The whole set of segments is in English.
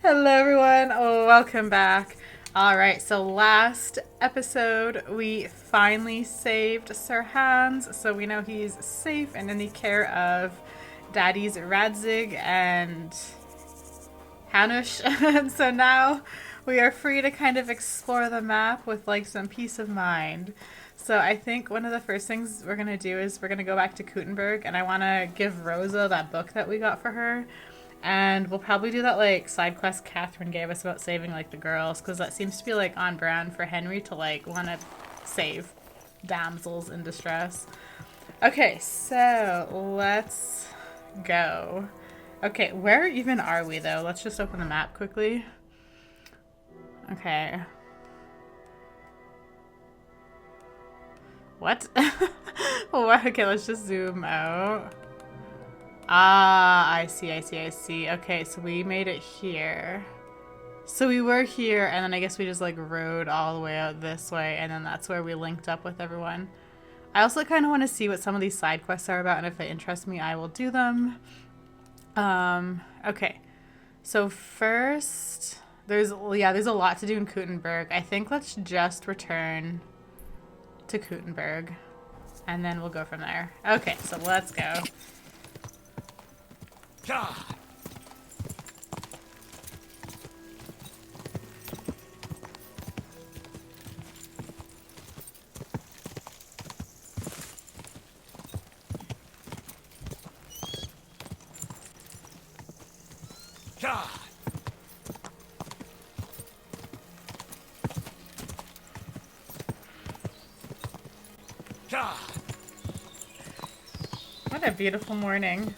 Hello, everyone. Oh, welcome back. All right, so last episode we finally saved Sir Hans, so we know he's safe and in the care of Daddies Radzig and Hanush. And so now we are free to kind of explore the map with like some peace of mind. So I think one of the first things we're gonna do is we're gonna go back to Kuttenberg, and I want to give Rosa that book that we got for her. And we'll probably do that like side quest Katherine gave us about saving like the girls, because that seems to be like on brand for Henry to like want to save damsels in distress. Okay, so let's go. Okay, where even are we though? Let's just open the map quickly. Okay. What? Okay, let's just zoom out. Ah, I see. Okay, so we made it here. So we were here, and then I guess we just like rode all the way out this way, and then that's where we linked up with everyone. I also kind of want to see what some of these side quests are about, and if they interest me, I will do them. Okay. So first, there's a lot to do in Kuttenberg. I think let's just return to Kuttenberg, and then we'll go from there. Okay, so let's go. God. God. God. What a beautiful morning.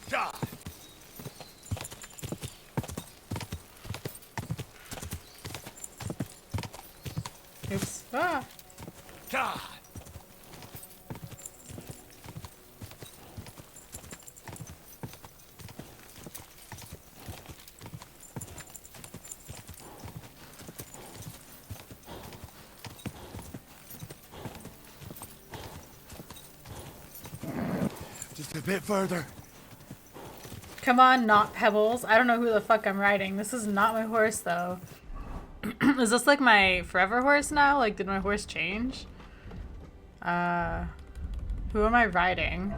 God. Oops. Ah. God. Just a bit further. Come on, not Pebbles. I don't know who the fuck I'm riding. This is not my horse, though. Is this like my forever horse now? Like, did my horse change? Who am I riding?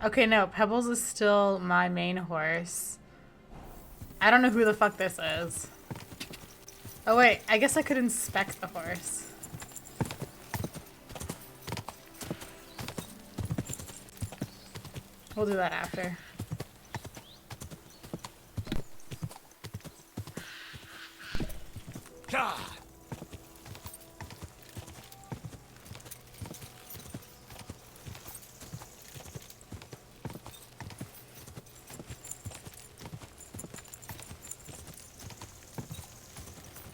Okay, no, Pebbles is still my main horse. I don't know who the fuck this is. Oh wait, I guess I could inspect the horse. We'll do that after. God.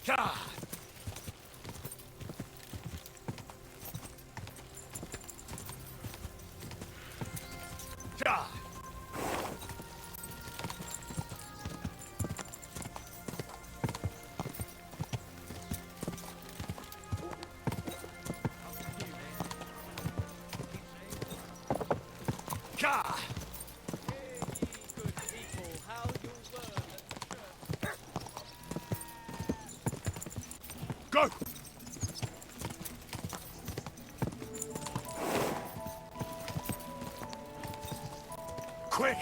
God. God. God. Go. Quick.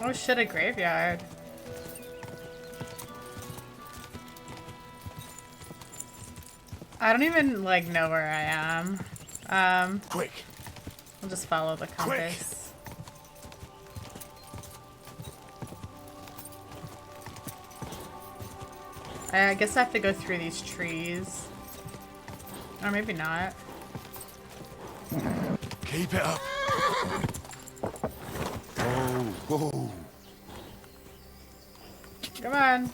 Oh shit, a graveyard. I don't even like know where I am. Quick. I'll just follow the compass. I guess I have to go through these trees. Or maybe not. Keep it up. Oh, whoa. Come on.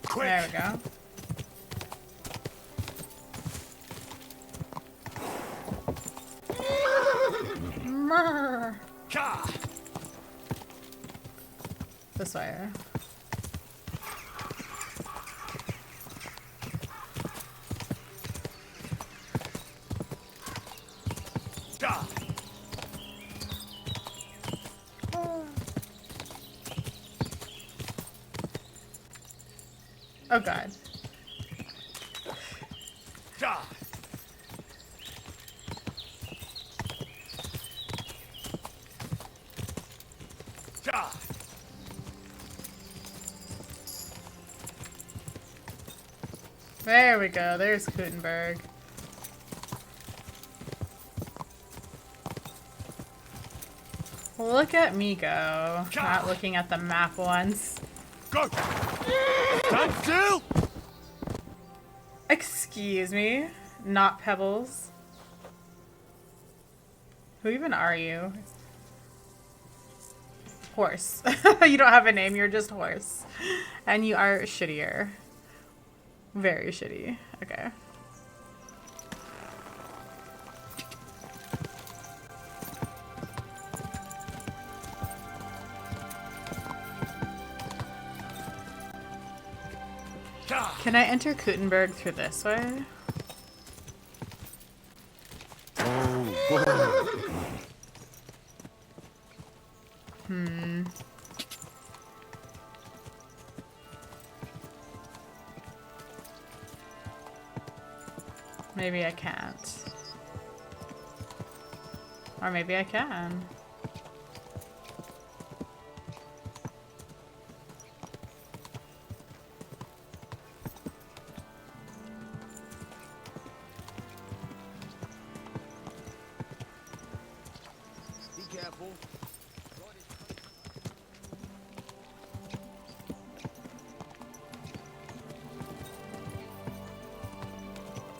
Quick. There we go. God. This way. Oh god. Die. Die. There we go. There's Gutenberg. Look at me go. Not looking at the map once. Go. Stand still. Excuse me. Not Pebbles. Who even are you? Horse. You don't have a name, you're just horse. And you are shittier. Very shitty. Okay. Can I enter Gutenberg through this way? Maybe I can't. Or maybe I can. Be careful.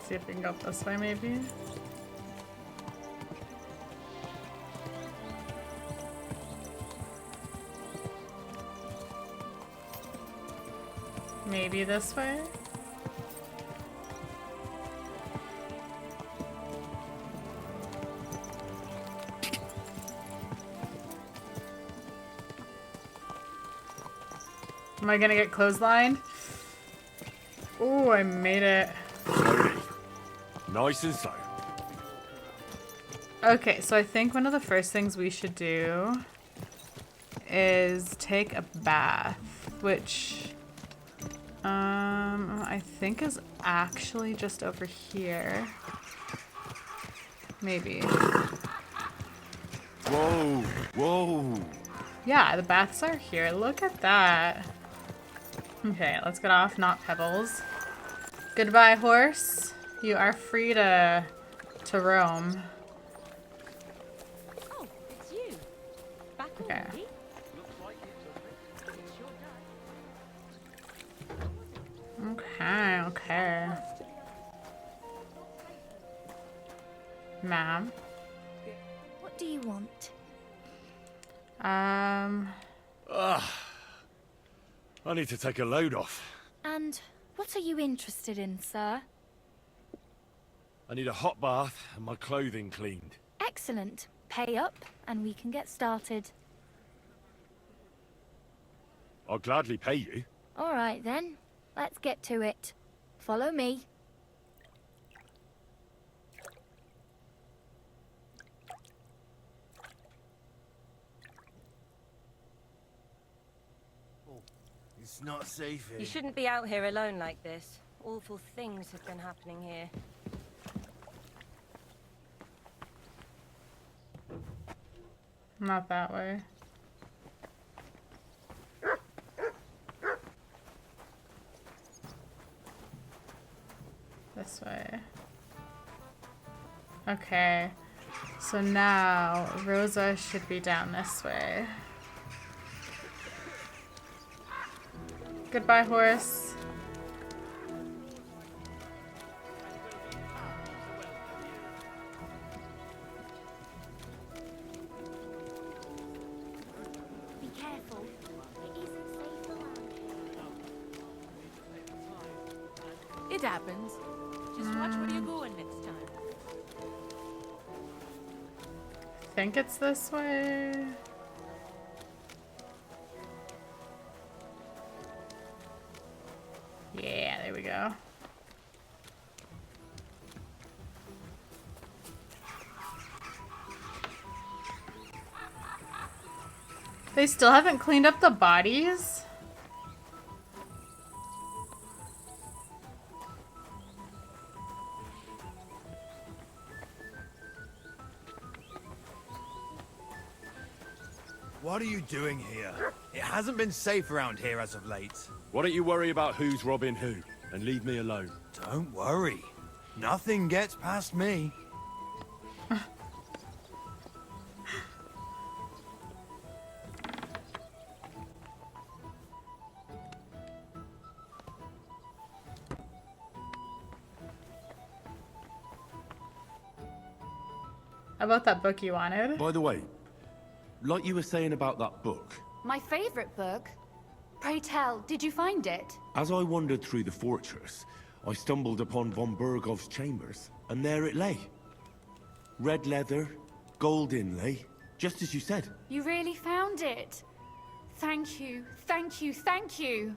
See if we can go up this way, maybe. Maybe this way? Am I gonna get clotheslined? Ooh, I made it. Slowly. Nice and slow. Okay, so I think one of the first things we should do is take a bath, which I think is actually just over here. Maybe. Whoa, whoa. Yeah, the baths are here. Look at that. Okay, let's get off, not Pebbles. Goodbye, horse. You are free to roam. Oh, it's you. Back Okay. already? Okay, okay. Ma'am. What do you want? I need to take a load off. And what are you interested in, sir? I need a hot bath and my clothing cleaned. Excellent. Pay up and we can get started. I'll gladly pay you. All right then. Let's get to it. Follow me. It's not safe here. You shouldn't be out here alone like this. Awful things have been happening here. Not that way. This way. Okay. So now Rosa should be down this way. Goodbye, horse. Be careful. It isn't safe around here. It happens. Just watch where you're going next time. I think it's this way. Yeah, there we go. They still haven't cleaned up the bodies? What are you doing here? It hasn't been safe around here as of late. Why don't you worry about who's robbing who, and leave me alone? Don't worry. Nothing gets past me. About that book you wanted? By the way, like you were saying about that book, My favorite book. Pray tell, did you find it? as I wandered through the fortress, I stumbled upon von Bergov's chambers, and there it lay. Red leather, gold inlay, just as you said. You really found it. Thank you, thank you, thank you.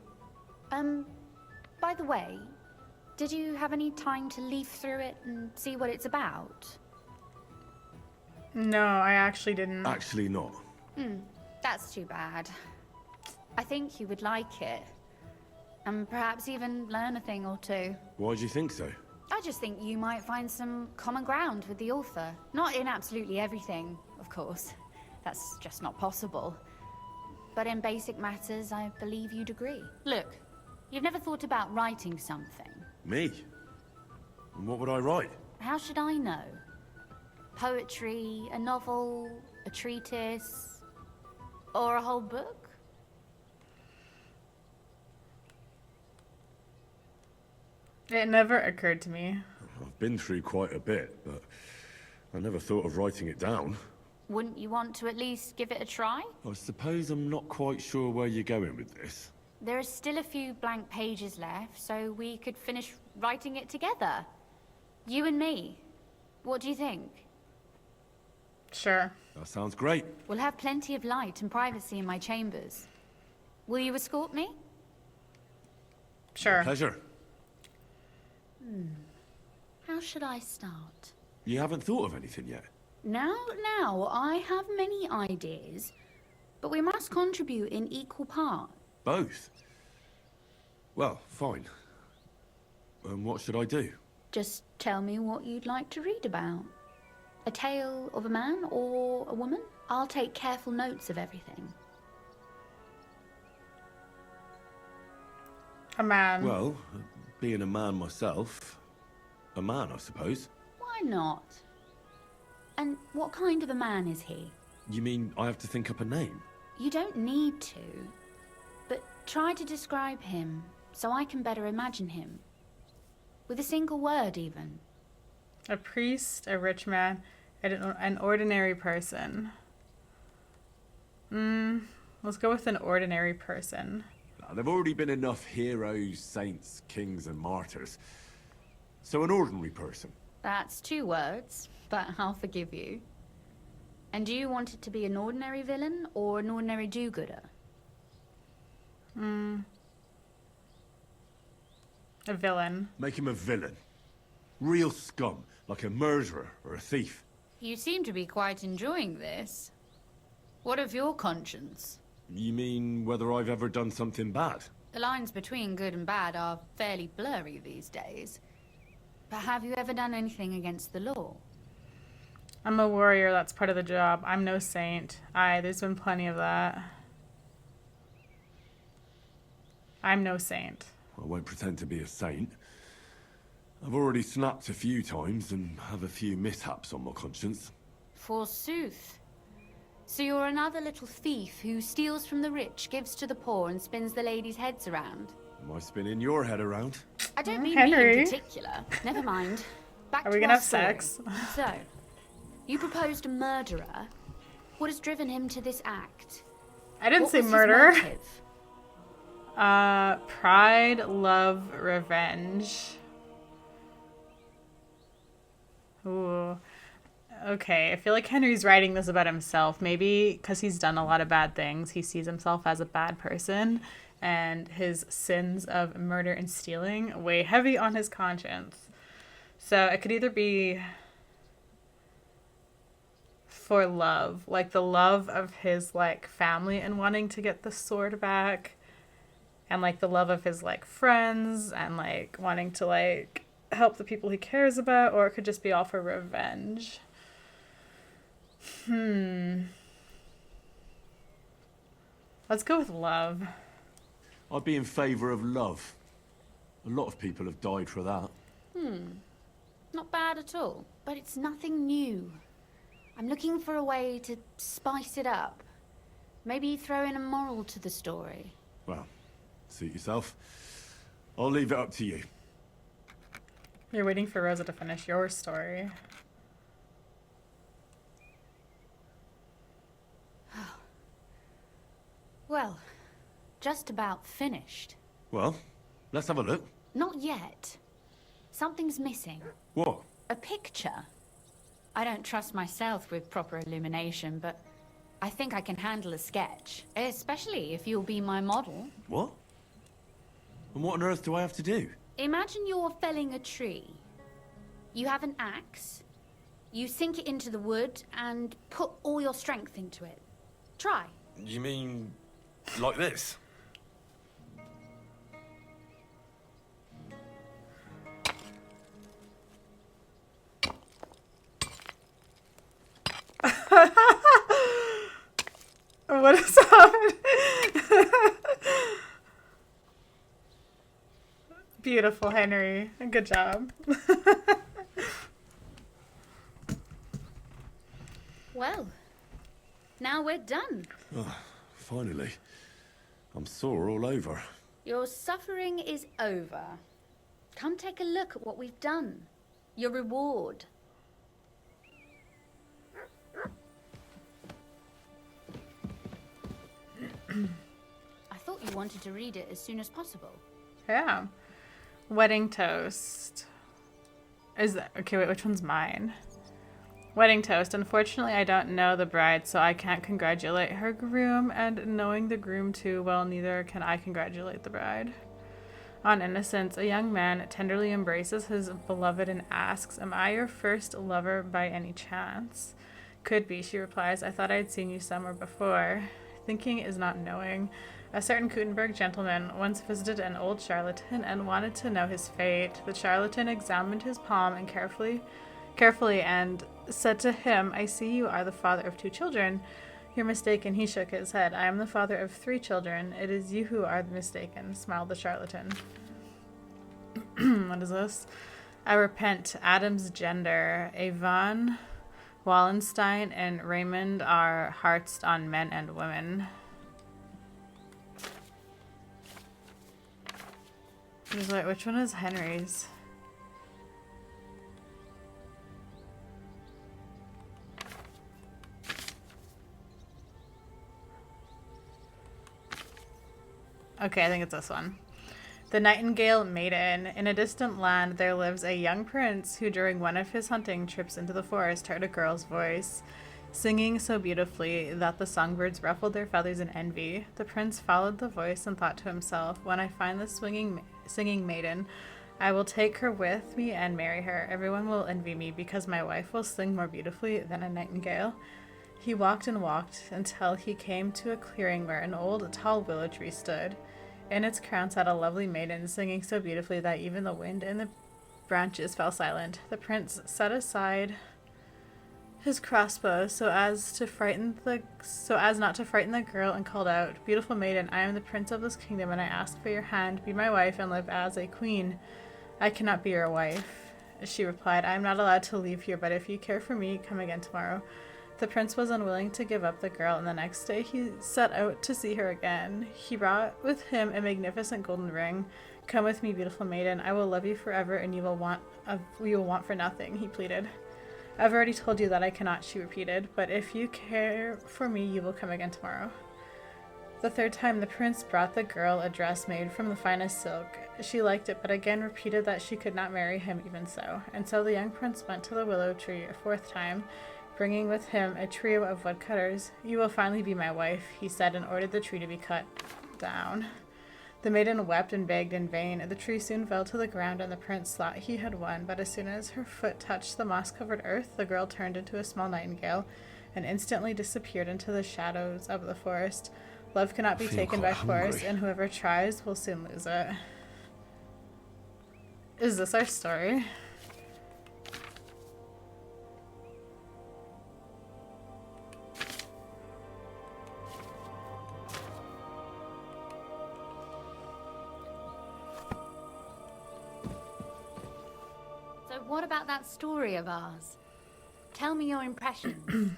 By the way, did you have any time to leaf through it and see what it's about? No, I actually didn't. Actually not. That's too bad. I think you would like it. And perhaps even learn a thing or two. Why do you think so? I just think you might find some common ground with the author. Not in absolutely everything, of course. That's just not possible. But in basic matters, I believe you'd agree. Look, you've never thought about writing something. Me? And what would I write? How should I know? Poetry, a novel, a treatise, or a whole book? It never occurred to me. I've been through quite a bit, but I never thought of writing it down. Wouldn't you want to at least give it a try? I suppose I'm not quite sure where you're going with this. There are still a few blank pages left, so we could finish writing it together. You and me. What do you think? Sure. That sounds great. We'll have plenty of light and privacy in my chambers. Will you escort me? Sure. Pleasure. How should I start? You haven't thought of anything yet? Now, I have many ideas, but we must contribute in equal part. Both? Well, fine. And what should I do? Just tell me what you'd like to read about. A tale of a man or a woman? I'll take careful notes of everything. A man. Well, being a man myself, a man, I suppose. Why not? And what kind of a man is he? You mean I have to think up a name? You don't need to, but try to describe him so I can better imagine him. With a single word, even. A priest, a rich man, and an ordinary person. Let's go with an ordinary person. There've already been enough heroes, saints, kings, and martyrs. So an ordinary person. That's 2 words, but I'll forgive you. And do you want it to be an ordinary villain or an ordinary do-gooder? A villain. Make him a villain. Real scum, like a murderer or a thief. You seem to be quite enjoying this. What of your conscience? You mean whether I've ever done something bad? The lines between good and bad are fairly blurry these days. But have you ever done anything against the law? I'm a warrior, that's part of the job. I'm no saint. There's been plenty of that. I'm no saint. I won't pretend to be a saint. I've already snapped a few times and have a few mishaps on my conscience. Forsooth. So you're another little thief who steals from the rich, gives to the poor, and spins the ladies' heads around. Am I spinning your head around? I don't mean me Henry. in particular. Never mind. Back Are to we gonna our have story. sex? So, you proposed a murderer. What has driven him to this act? I didn't What say was his murder. motive? Pride, love, revenge. Ooh. Okay, I feel like Henry's writing this about himself. Maybe because he's done a lot of bad things, he sees himself as a bad person, and his sins of murder and stealing weigh heavy on his conscience. So it could either be for love, like the love of his like family and wanting to get the sword back, and like the love of his like friends and like wanting to like help the people he cares about, or it could just be all for revenge. Let's go with love. I'd be in favor of love. A lot of people have died for that. Not bad at all, but it's nothing new. I'm looking for a way to spice it up. Maybe throw in a moral to the story. Well, suit yourself. I'll leave it up to you. You're waiting for Rosa to finish your story. Well, just about finished. Well, let's have a look. Not yet. Something's missing. What? A picture. I don't trust myself with proper illumination, but I think I can handle a sketch. Especially if you'll be my model. What? And what on earth do I have to do? Imagine you're felling a tree. You have an axe. You sink it into the wood and put all your strength into it. Try. You mean like this? What is happening? Beautiful, Henry. Good job. Well, now we're done. Oh, finally. I'm sore all over. Your suffering is over. Come take a look at what we've done. Your reward. I thought you wanted to read it as soon as possible. Yeah. Wedding toast. Is that okay? Wait, which one's mine? Wedding toast. Unfortunately, I don't know the bride, so I can't congratulate her groom, and knowing the groom too well, neither can I congratulate the bride. On innocence, a young man tenderly embraces his beloved and asks, "Am I your first lover by any chance?" "Could be," she replies. "I thought I'd seen you somewhere before." Thinking is not knowing. A certain Gutenberg gentleman once visited an old charlatan and wanted to know his fate. The charlatan examined his palm and carefully and said to him, "I see you are the father of 2 children. You're mistaken." He shook his head. "I am the father of 3 children. It is you who are mistaken," smiled the charlatan. What is this? I repent. Adam's gender. Avon Wallenstein and Raymond are hearts on men and women. Wait, which one is Henry's? Okay, I think it's this one. The Nightingale Maiden. In a distant land there lives a young prince who during one of his hunting trips into the forest heard a girl's voice, singing so beautifully that the songbirds ruffled their feathers in envy. The prince followed the voice and thought to himself, "When I find this singing maiden, I will take her with me and marry her. Everyone will envy me because my wife will sing more beautifully than a nightingale." He walked and walked until he came to a clearing where an old, tall willow tree stood. In its crown sat a lovely maiden, singing so beautifully that even the wind and the branches fell silent. The prince set aside his crossbow so as not to frighten the girl and called out, "Beautiful maiden, I am the prince of this kingdom and I ask for your hand. Be my wife and live as a queen." "I cannot be your wife," she replied. "I am not allowed to leave here, but if you care for me, come again tomorrow." The prince was unwilling to give up the girl, and the next day he set out to see her again. He brought with him a magnificent golden ring. "Come with me, beautiful maiden. I will love you forever, and you will want for nothing," he pleaded. "I've already told you that I cannot," she repeated, "but if you care for me, you will come again tomorrow." The 3rd time the prince brought the girl a dress made from the finest silk. She liked it, but again repeated that she could not marry him even so. And so the young prince went to the willow tree a 4th time, bringing with him a trio of woodcutters. "You will finally be my wife," he said, and ordered the tree to be cut down. The maiden wept and begged in vain. The tree soon fell to the ground, and the prince thought he had won, but as soon as her foot touched the moss-covered earth, the girl turned into a small nightingale and instantly disappeared into the shadows of the forest. Love cannot be taken by force, and whoever tries will soon lose it. Is this our story? So, what about that story of ours? Tell me your impressions.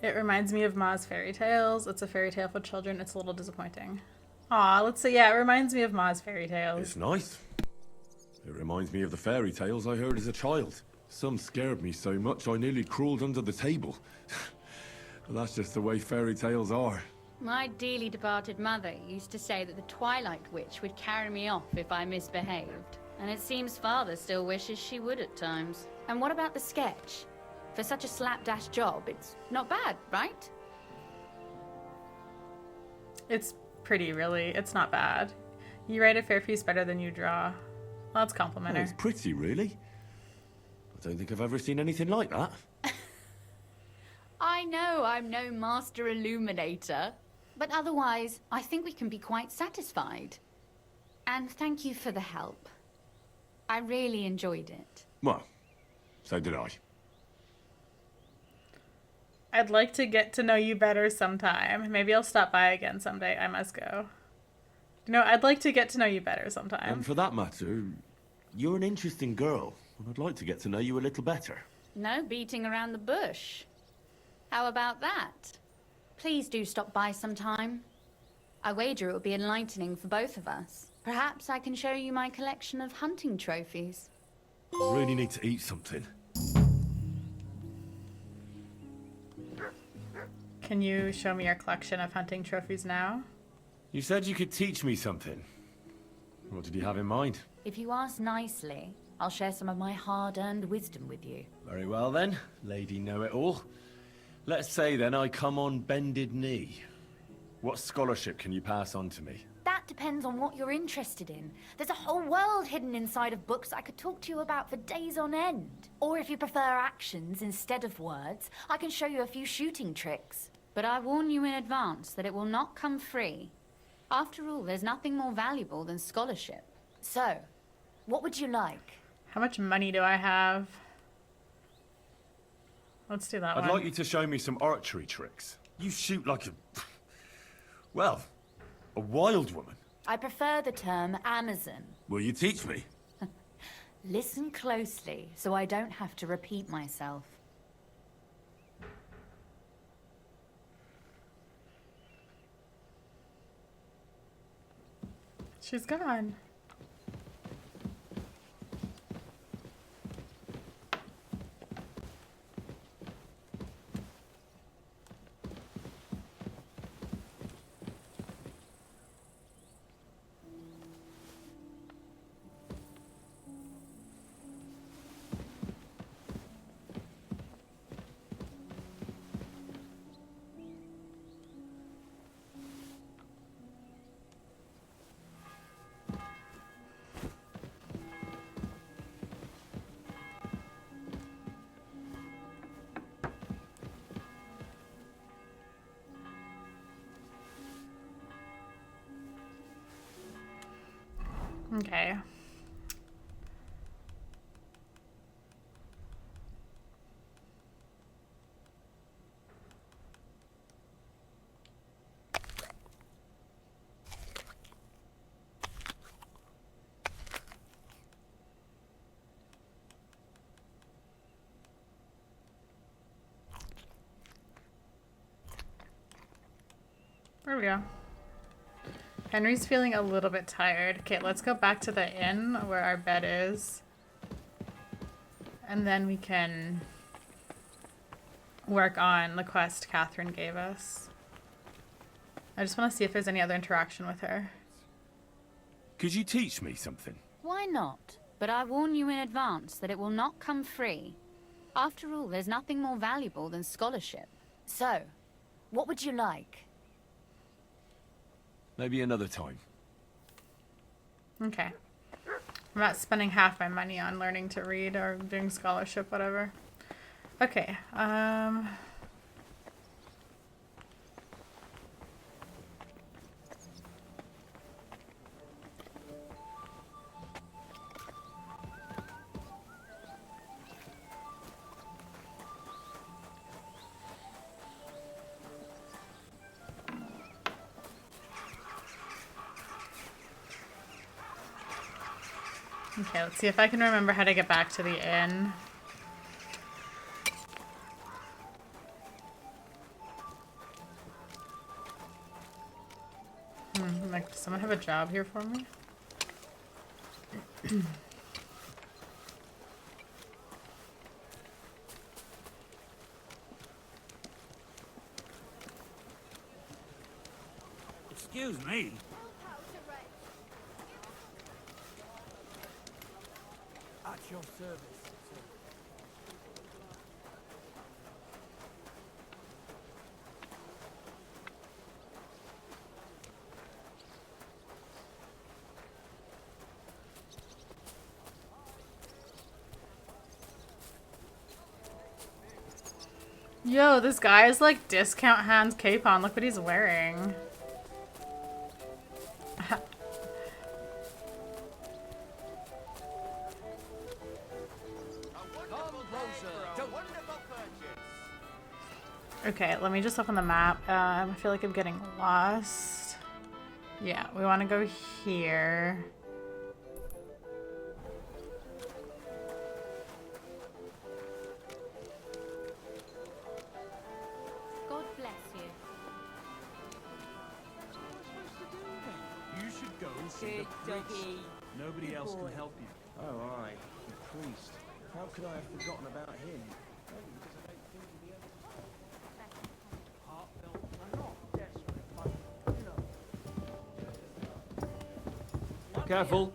It reminds me of Ma's fairy tales. It's a fairy tale for children. It's a little disappointing. Aw, let's say, yeah, it reminds me of Ma's fairy tales. It's nice. It reminds me of the fairy tales I heard as a child. Some scared me so much I nearly crawled under the table. But that's just the way fairy tales are. My dearly departed mother used to say that the Twilight Witch would carry me off if I misbehaved. And it seems Father still wishes she would at times. And what about the sketch? For such a slapdash job, it's not bad, right? It's pretty, really. It's not bad. You write a fair piece better than you draw. Well, that's Oh, complimentary. it's pretty, really. I don't think I've ever seen anything like that. I know I'm no master illuminator, but otherwise, I think we can be quite satisfied. And thank you for the help. I really enjoyed it. Well, so did I. I'd like to get to know you better sometime. Maybe I'll stop by again someday. I must go. You know, I'd like to get to know you better sometime. And for that matter, you're an interesting girl, and I'd like to get to know you a little better. No beating around the bush. How about that? Please do stop by sometime. I wager it will be enlightening for both of us. Perhaps I can show you my collection of hunting trophies. I really need to eat something. Can you show me your collection of hunting trophies now? You said you could teach me something. What did you have in mind? If you ask nicely, I'll share some of my hard-earned wisdom with you. Very well then, Lady Know-It-All. Let's say then I come on bended knee. What scholarship can you pass on to me? That depends on what you're interested in. There's a whole world hidden inside of books I could talk to you about for days on end. Or if you prefer actions instead of words, I can show you a few shooting tricks. But I warn you in advance that it will not come free. After all, there's nothing more valuable than scholarship. So, what would you like? How much money do I have? Let's do that I'd one. like you to show me some archery tricks. You shoot like a... well, a wild woman. I prefer the term Amazon. Will you teach me? Listen closely, so I don't have to repeat myself. She's gone. Okay. There we go. Henry's feeling a little bit tired. Okay, let's go back to the inn where our bed is. And then we can work on the quest Katherine gave us. I just want to see if there's any other interaction with her. Could you teach me something? Why not? But I warn you in advance that it will not come free. After all, there's nothing more valuable than scholarship. So, what would you like? Maybe another time. Okay. I'm not spending half my money on learning to read or doing scholarship, whatever. Okay, Okay, let's see if I can remember how to get back to the inn. Like, does someone have a job here for me? Excuse me. At your service, sir. Yo, this guy is like discount hands cape on. Look what he's wearing. Okay, let me just look on the map. I feel like I'm getting lost. Yeah, we want to go here. God bless you. You should go and see the priest. Nobody else can help you. Oh, aye, the priest. How could I have forgotten about him? Careful.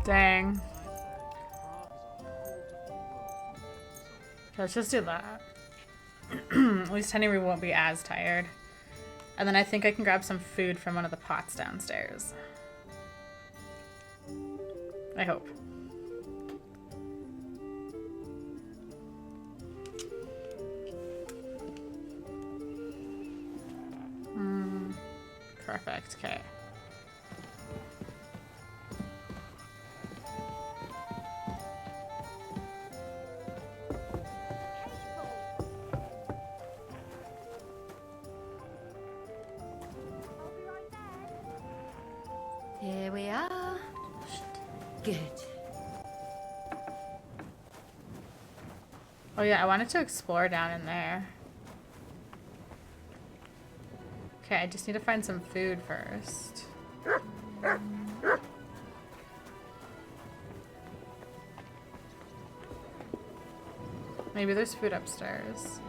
Dang. Let's just do that. At least Henry won't be as tired. And then I think I can grab some food from one of the pots downstairs. I hope. Perfect, okay. Here we are. Good. Oh yeah, I wanted to explore down in there. Okay, I just need to find some food first. Maybe there's food upstairs.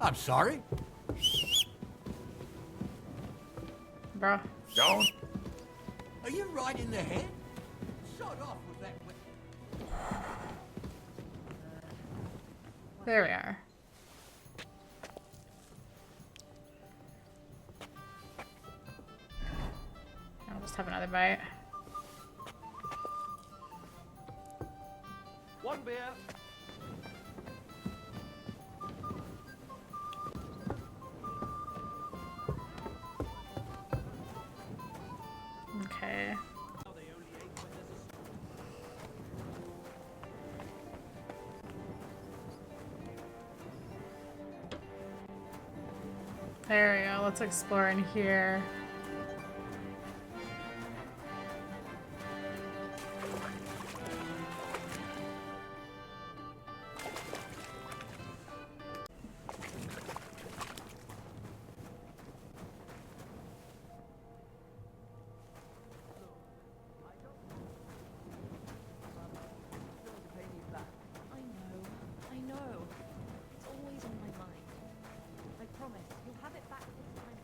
I'm sorry. Bro. Don't. Are you right in the head? Shut off with that. There we are. I'll just have another bite. One beer. Okay. There we go. Let's explore in here. I know. It's always on my mind. I promise, you'll have it back this time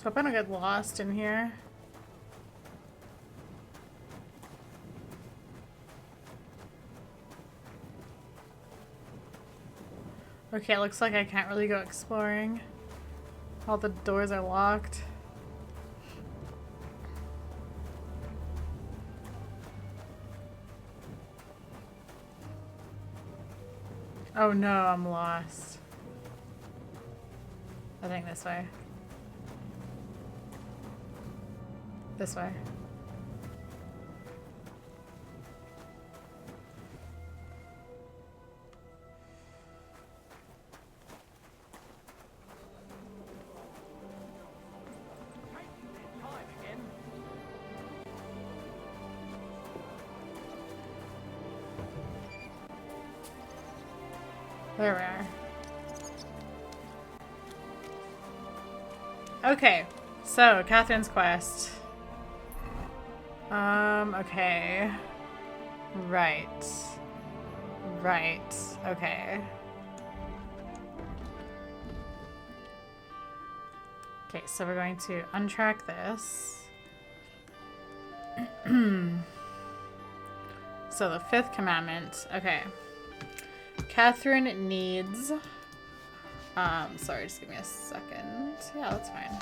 So I'm gonna get lost in here. Okay, it looks like I can't really go exploring. All the doors are locked. Oh no, I'm lost. I think this way. This way. There we are. Okay, so Catherine's quest. Okay. Right. Right. Okay. Okay, so we're going to untrack this. So the fifth commandment. Okay. Catherine needs... sorry, just give me a second. Yeah, that's fine.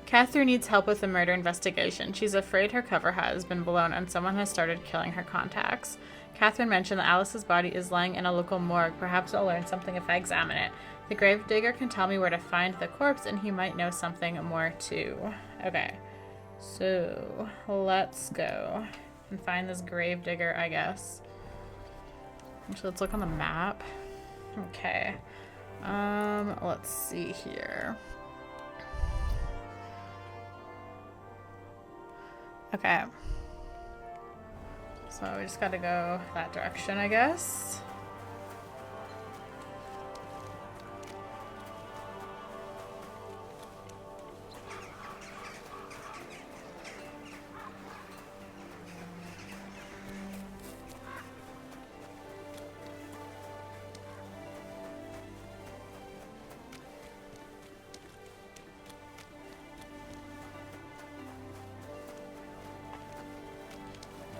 Catherine needs help with the murder investigation. She's afraid her cover has been blown and someone has started killing her contacts. Catherine mentioned that Alice's body is lying in a local morgue. Perhaps I'll learn something if I examine it. The gravedigger can tell me where to find the corpse and he might know something more too. Okay. So, let's go and find this gravedigger, I guess. Actually, let's look on the map. Okay. Let's see here. Okay. So we just gotta go that direction, I guess.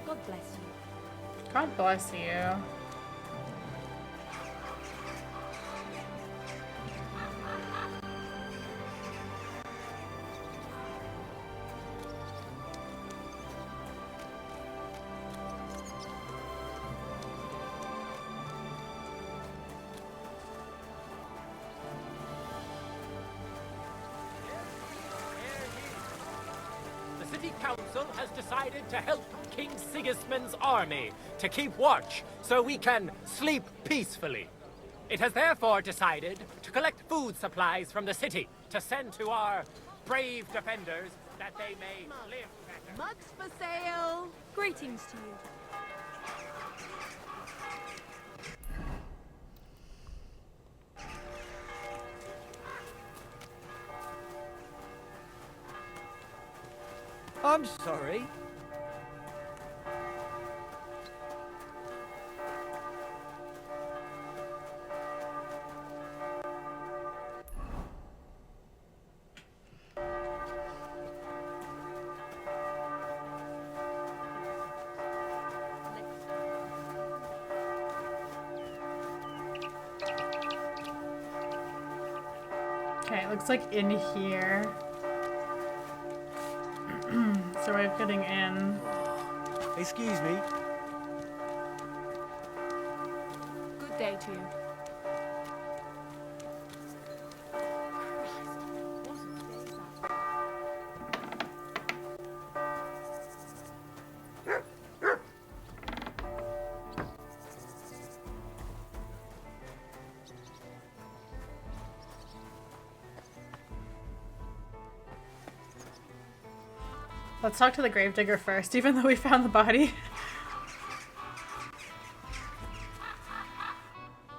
God bless you. God bless you. The City Council has decided to help King Sigismund's army to keep watch so we can sleep peacefully. It has therefore decided to collect food supplies from the city to send to our brave defenders that they may live better. Mugs for sale. Greetings to you. I'm sorry. Okay, it looks like in here. So we're getting in. Excuse me. Good day to you. Let's talk to the gravedigger first, even though we found the body.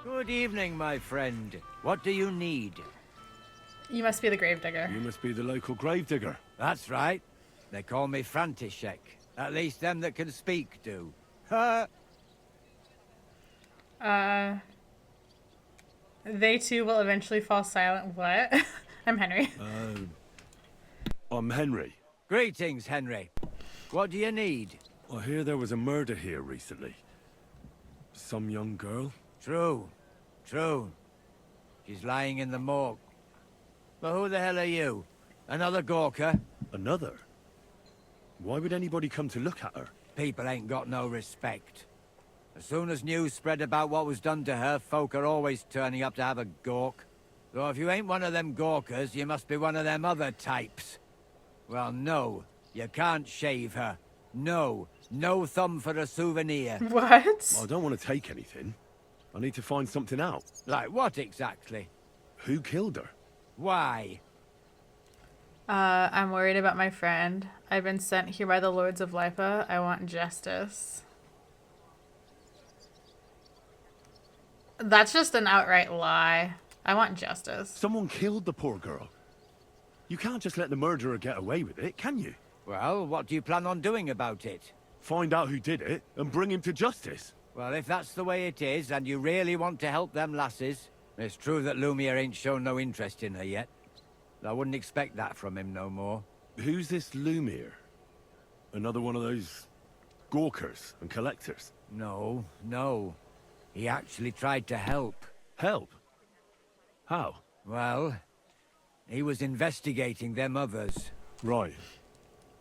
Good evening, my friend. What do you need? You must be the gravedigger. You must be the local gravedigger. That's right. They call me František. At least them that can speak do. They too will eventually fall silent. What? I'm Henry. I'm Henry. Greetings, Henry. What do you need? I hear there was a murder here recently. Some young girl? True. True. She's lying in the morgue. But who the hell are you? Another Gawker? Another? Why would anybody come to look at her? People ain't got no respect. As soon as news spread about what was done to her, folk are always turning up to have a gawk. So if you ain't one of them gawkers, you must be one of them other types. Well, no, you can't shave her. No, no thumb for a souvenir. What? Well, I don't want to take anything. I need to find something out. Like what exactly? Who killed her? Why? I'm worried about my friend. I've been sent here by the Lords of Lipa. I want justice. That's just an outright lie. I want justice. Someone killed the poor girl. You can't just let the murderer get away with it, can you? Well, what do you plan on doing about it? Find out who did it and bring him to justice. Well, if that's the way it is, and you really want to help them lasses, it's true that Lumiere ain't shown no interest in her yet. I wouldn't expect that from him no more. Who's this Lumiere? Another one of those gawkers and collectors? No, no. He actually tried to help. Help? How? Well, he was investigating them others. Right.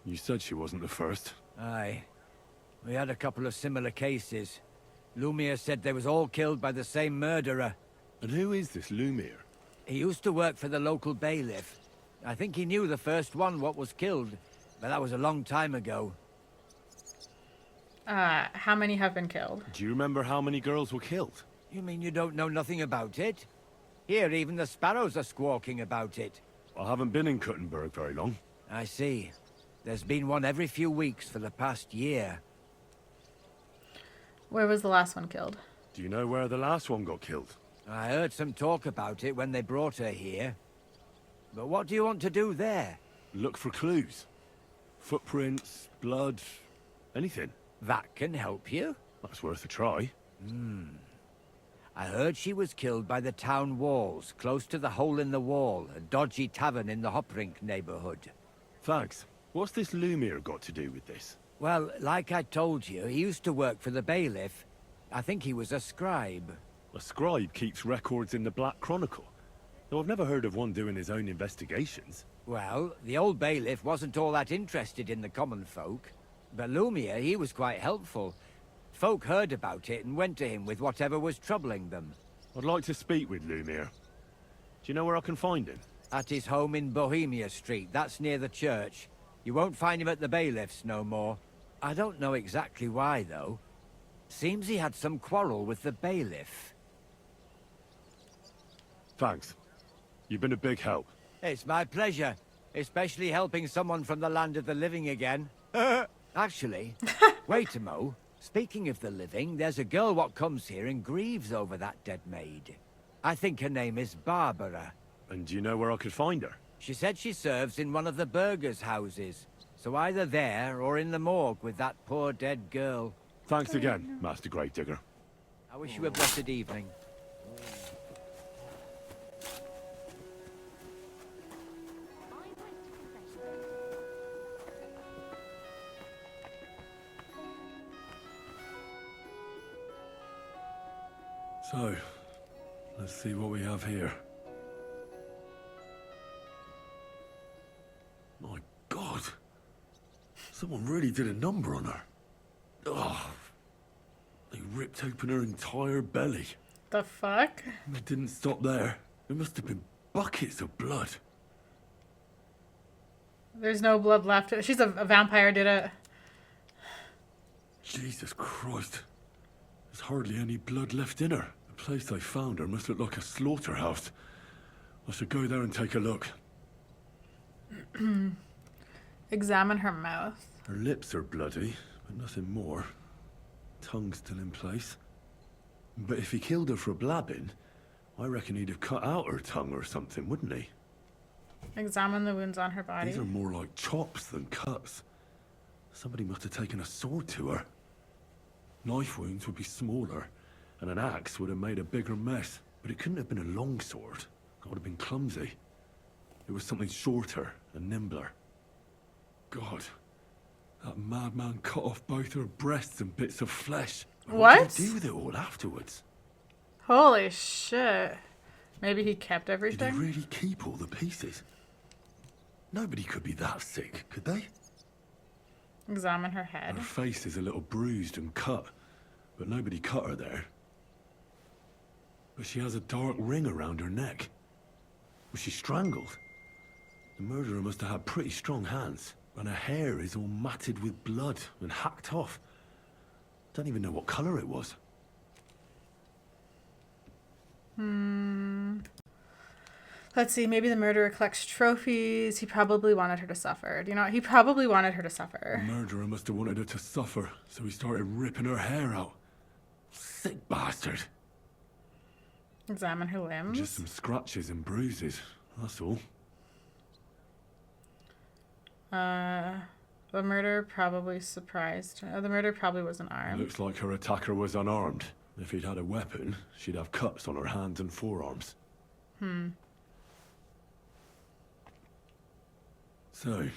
You said she wasn't the first. Aye. We had a couple of similar cases. Lumiere said they was all killed by the same murderer. And who is this Lumiere? He used to work for the local bailiff. I think he knew the first one what was killed, but that was a long time ago. How many have been killed? Do you remember how many girls were killed? You mean you don't know nothing about it? Here, even the sparrows are squawking about it. I haven't been in Kuttenberg very long. I see. There's been one every few weeks for the past year. Where was the last one killed? Do you know where the last one got killed? I heard some talk about it when they brought her here. But what do you want to do there? Look for clues. Footprints, blood, anything. That can help you. That's worth a try. I heard she was killed by the town walls, close to the Hole in the Wall, a dodgy tavern in the Hoprink neighborhood. Thanks. What's this Lumiere got to do with this? Well, like I told you, he used to work for the bailiff. I think he was a scribe. A scribe keeps records in the Black Chronicle. Though I've never heard of one doing his own investigations. Well, the old bailiff wasn't all that interested in the common folk. But Lumiere, he was quite helpful. Folk heard about it and went to him with whatever was troubling them. I'd like to speak with Lumiere. Do you know where I can find him? At his home in Bohemia Street, that's near the church. You won't find him at the bailiff's no more. I don't know exactly why, though. Seems he had some quarrel with the bailiff. Thanks. You've been a big help. It's my pleasure, especially helping someone from the land of the living again. Actually, wait a mo. Speaking of the living, there's a girl what comes here and grieves over that dead maid. I think her name is Barbara. And do you know where I could find her? She said she serves in one of the burgers' houses. So either there or in the morgue with that poor dead girl. Thanks again, Master Gravedigger. I wish you a blessed evening. So, let's see what we have here. My God! Someone really did a number on her. Oh, they ripped open her entire belly. The fuck? And it didn't stop there. There must have been buckets of blood. There's no blood left. She's a vampire, did it? Jesus Christ. There's hardly any blood left in her. The place I found her must look like a slaughterhouse. I should go there and take a look. Examine her mouth. Her lips are bloody, but nothing more. Tongue still in place. But if he killed her for blabbing, I reckon he'd have cut out her tongue or something, wouldn't he? Examine the wounds on her body. These are more like chops than cuts. Somebody must have taken a sword to her. Knife wounds would be smaller, and an axe would have made a bigger mess. But it couldn't have been a long sword. That would have been clumsy. It was something shorter and nimbler. God, that madman cut off both her breasts and bits of flesh. What? What did he do with it all afterwards? Holy shit. Maybe he kept Did everything? he really keep all the pieces? Nobody could be that sick, could they? Examine her head. Her face is a little bruised and cut, but nobody cut her there. But she has a dark ring around her neck. Was she strangled? The murderer must have had pretty strong hands, and her hair is all matted with blood and hacked off. Don't even know what color it was. Let's see, maybe the murderer collects trophies. He probably wanted her to suffer. Do you know what? He probably wanted her to suffer. The murderer must have wanted her to suffer, so he started ripping her hair out. Sick bastard. Examine her limbs. Just some scratches and bruises, that's all. The murderer probably surprised her. The murderer probably wasn't armed. Looks like her attacker was unarmed. If he'd had a weapon, she'd have cuts on her hands and forearms. So,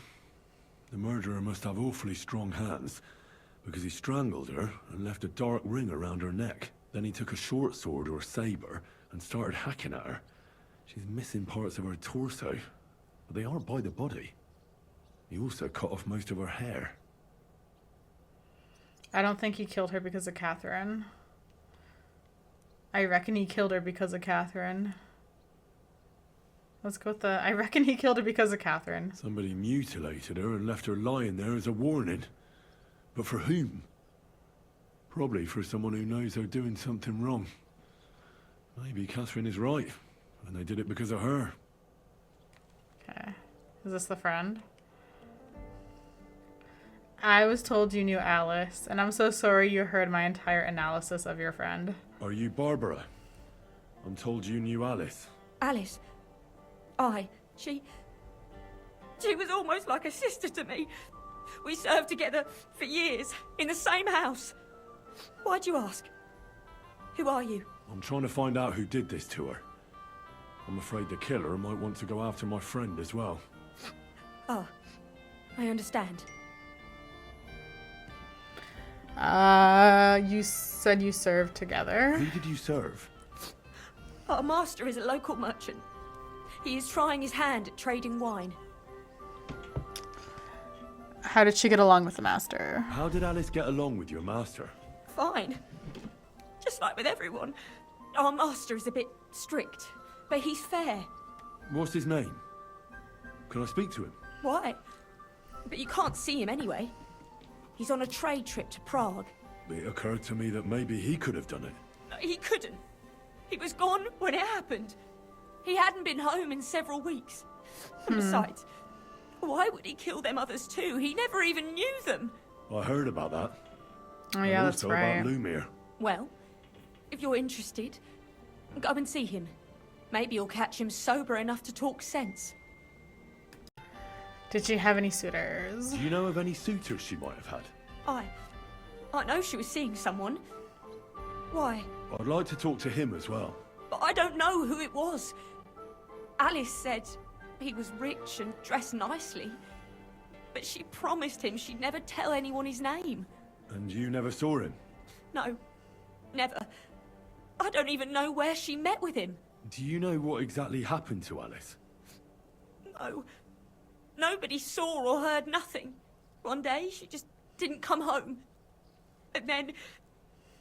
the murderer must have awfully strong hands, because he strangled her and left a dark ring around her neck. Then he took a short sword or saber and started hacking at her. She's missing parts of her torso, but they aren't by the body. He also cut off most of her hair. I don't think he killed her because of Katherine. I reckon he killed her because of Katherine. Let's go with I reckon he killed her because of Katherine. Somebody mutilated her and left her lying there as a warning. But for whom? Probably for someone who knows they're doing something wrong. Maybe Katherine is right, and they did it because of her. Okay. Is this the friend? I was told you knew Alice, and I'm so sorry you heard my entire analysis of your friend. Are you Barbara? I'm told you knew Alice. Alice. She was almost like a sister to me. We served together for years, in the same house. Why'd you ask? Who are you? I'm trying to find out who did this to her. I'm afraid the killer might want to go after my friend as well. Oh, I understand. You said you served together. Who did you serve? Our master is a local merchant. He is trying his hand at trading wine. How did she get along with the master? How did Alice get along with your master? Fine. Just like with everyone. Our master is a bit strict, but he's fair. What's his name? Can I speak to him? Why? But you can't see him anyway. He's on a trade trip to Prague. It occurred to me that maybe he could have done it. No, he couldn't. He was gone when it happened. He hadn't been home in several weeks. And besides, why would he kill them others too? He never even knew them. I heard about that. Oh yeah, and that's also right. about Lumiere. Well, if you're interested, go and see him. Maybe you'll catch him sober enough to talk sense. Did she have any suitors? Do you know of any suitors she might have had? I know she was seeing someone. Why? I'd like to talk to him as well. But I don't know who it was. Alice said he was rich and dressed nicely. But she promised him she'd never tell anyone his name. And you never saw him? No, never. I don't even know where she met with him. Do you know what exactly happened to Alice? No. Nobody saw or heard nothing. One day, she just didn't come home. And then,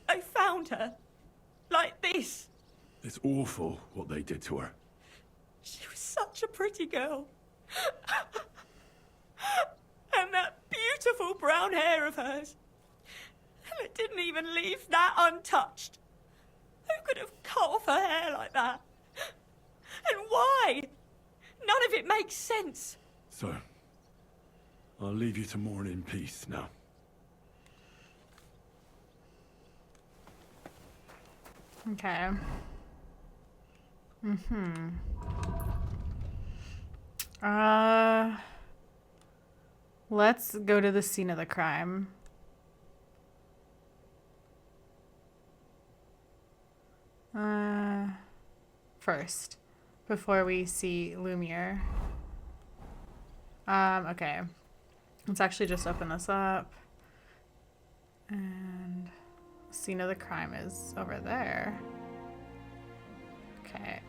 I found her. Like this. It's awful what they did to her. She was such a pretty girl. And that beautiful brown hair of hers. And it didn't even leave that untouched. Who could have cut off her hair like that? And why? None of it makes sense. So, I'll leave you to mourn in peace now. Okay. Let's go to the scene of the crime. First, before we see Lumiere. Okay. Let's actually just open this up. And scene of the crime is over there. Okay.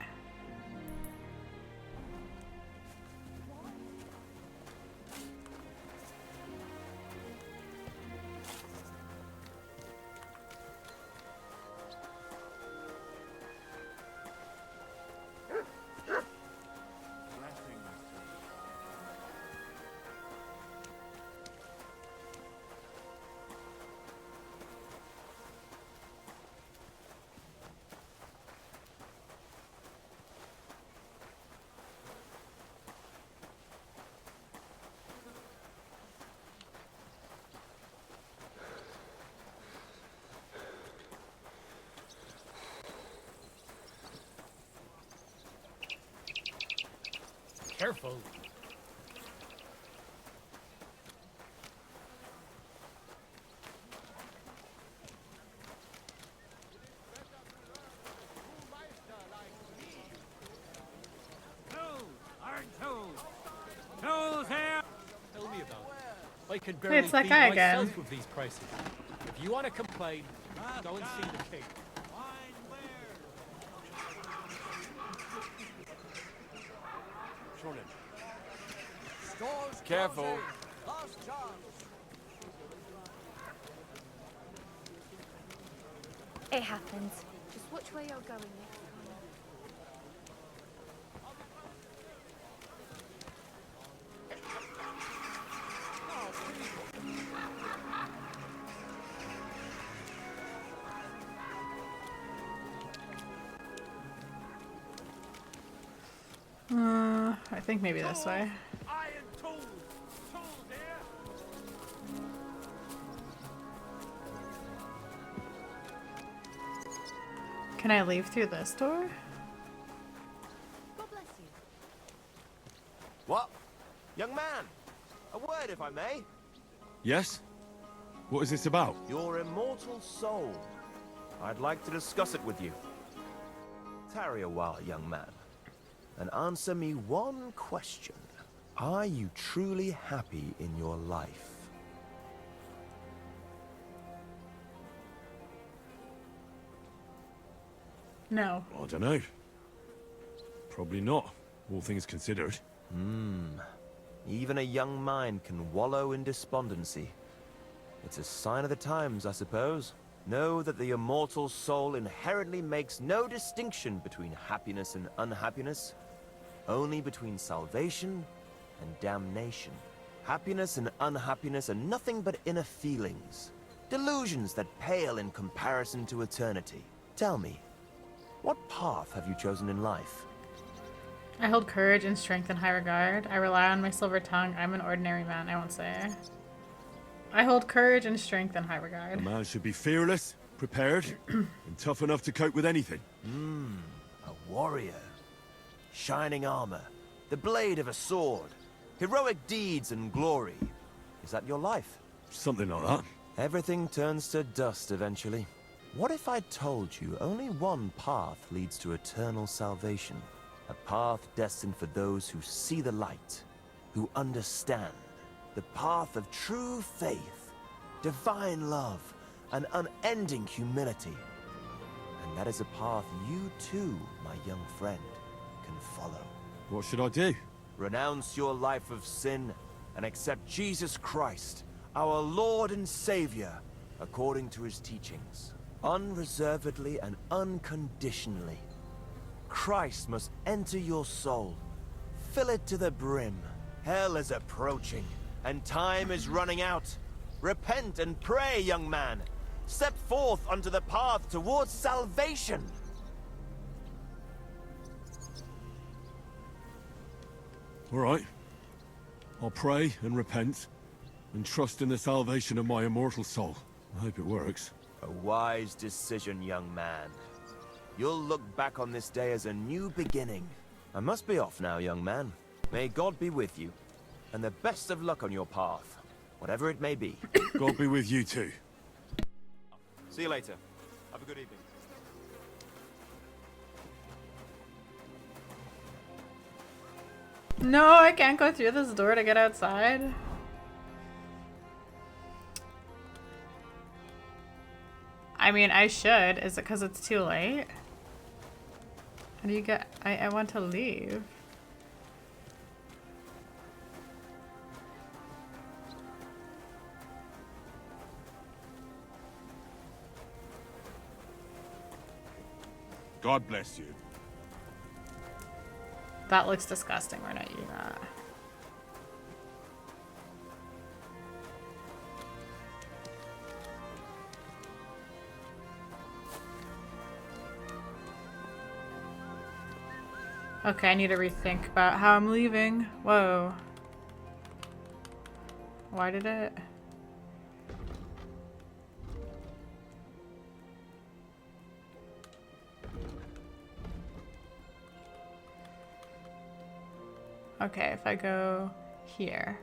careful. Tell me about it. I could barely it's that feed guy myself again. with these prices. If you want to complain, go and see the king. Careful. It happens. Just which way you're going next time. I think maybe this way. Can I leave through this door? God bless you. What? Young man, a word if I may. Yes? What is this about? Your immortal soul. I'd like to discuss it with you. Tarry a while, young man, and answer me one question. Are you truly happy in your life? No. I don't know. Probably not, all things considered. Even a young mind can wallow in despondency. It's a sign of the times, I suppose. Know that the immortal soul inherently makes no distinction between happiness and unhappiness, only between salvation and damnation. Happiness and unhappiness are nothing but inner feelings, delusions that pale in comparison to eternity. Tell me, what path have you chosen in life? I hold courage and strength in high regard. I rely on my silver tongue. I'm an ordinary man, I won't say. I hold courage and strength in high regard. A man should be fearless, prepared, and tough enough to cope with anything. A warrior. Shining armor, the blade of a sword, heroic deeds and glory. Is that your life? Something like that. Everything turns to dust eventually. What if I told you only one path leads to eternal salvation? A path destined for those who see the light, who understand. The path of true faith, divine love, and unending humility. And that is a path you too, my young friend, can follow. What should I do? Renounce your life of sin and accept Jesus Christ, our Lord and Savior, according to his teachings. Unreservedly and unconditionally. Christ must enter your soul. Fill it to the brim. Hell is approaching, and time is running out. Repent and pray, young man. Step forth onto the path towards salvation. All right. I'll pray and repent, and trust in the salvation of my immortal soul. I hope it works. A wise decision, young man. You'll look back on this day as a new beginning. I must be off now, young man. May God be with you, and the best of luck on your path, whatever it may be. God be with you too. See you later. Have a good evening. No, I can't go through this door to get outside. I mean, I should. Is it because it's too late? How do you get... I want to leave. God bless you. That looks disgusting. We're not eating that. Okay, I need to rethink about how I'm leaving. Whoa. Why did it? Okay, if I go here.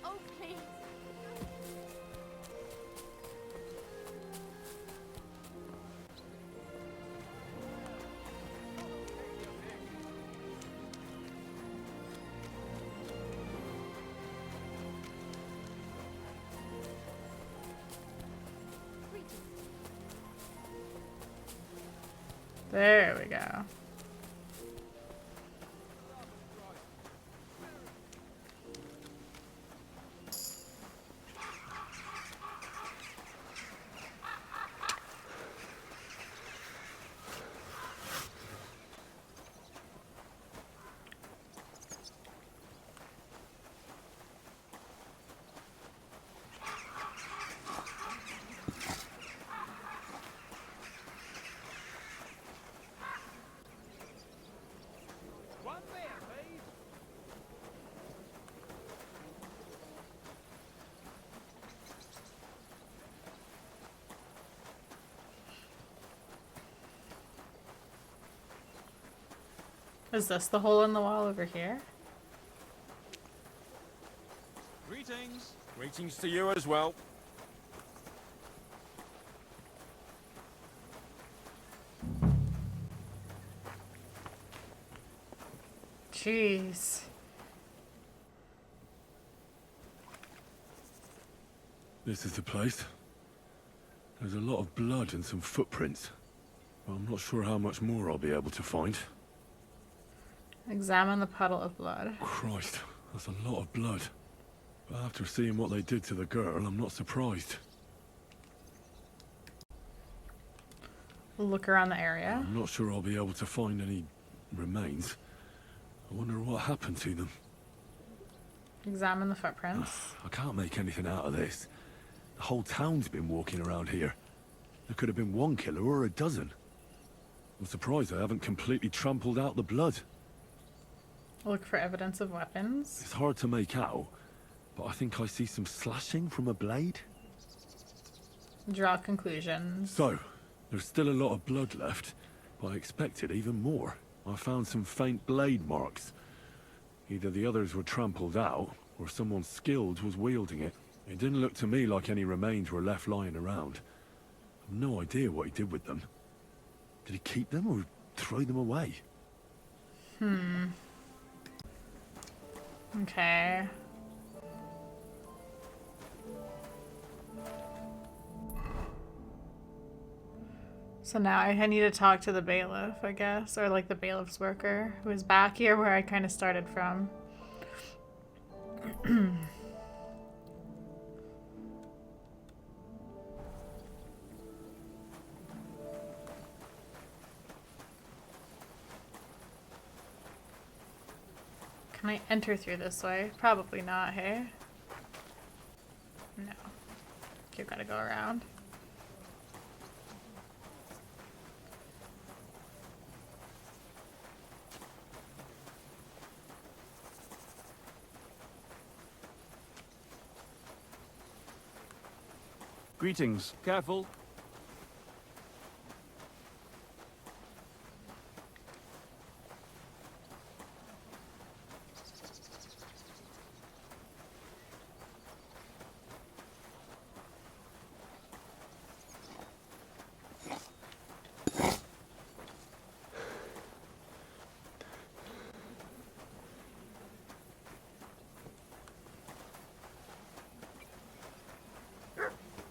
Oh, please. There we go. One beer, please. Is this the hole in the wall over here? Greetings. Greetings to you as well. Jeez. This is the place. There's a lot of blood and some footprints. But I'm not sure how much more I'll be able to find. Examine the puddle of blood. Christ, that's a lot of blood. But after seeing what they did to the girl, I'm not surprised. Look around the area. I'm not sure I'll be able to find any remains. I wonder what happened to them. Examine the footprints. I can't make anything out of this. The whole town's been walking around here. There could have been one killer or a dozen. I'm surprised I haven't completely trampled out the blood. Look for evidence of weapons. It's hard to make out, but I think I see some slashing from a blade. Draw conclusions. So, there's still a lot of blood left, but I expected even more. I found some faint blade marks. Either the others were trampled out, or someone skilled was wielding it. It didn't look to me like any remains were left lying around. I've no idea what he did with them. Did he keep them or throw them away? Okay. So now I need to talk to the bailiff, I guess, or like the bailiff's worker who is back here where I kind of started from. Can I enter through this way? Probably not, hey? No. You gotta go around. Greetings. Careful.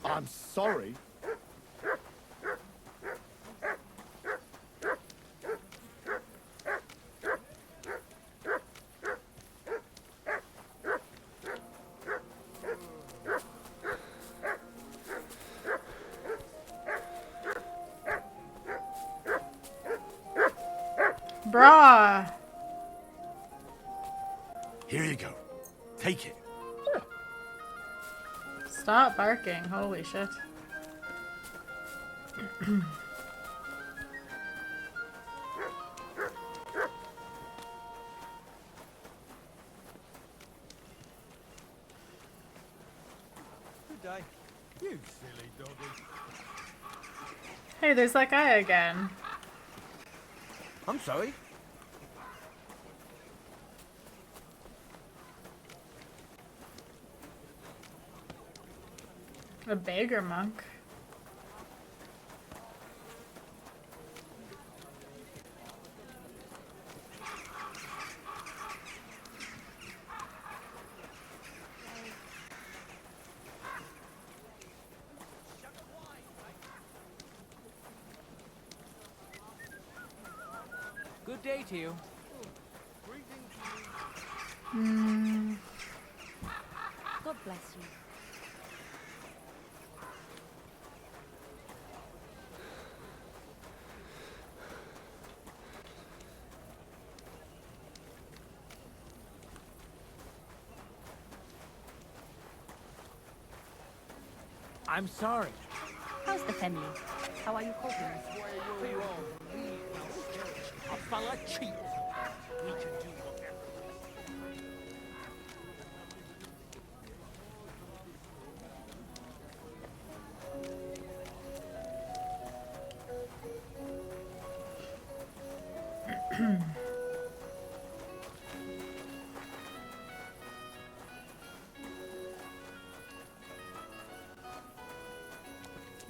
I'm sorry. Bruh! Here you go. Take it. Stop barking. Holy shit. Good day. You silly doggy. Hey, there's that guy again. I'm sorry. A beggar monk. Good day to you. God bless you. I'm sorry. How's the family? How are you coping? A fella cheats. We can do whatever.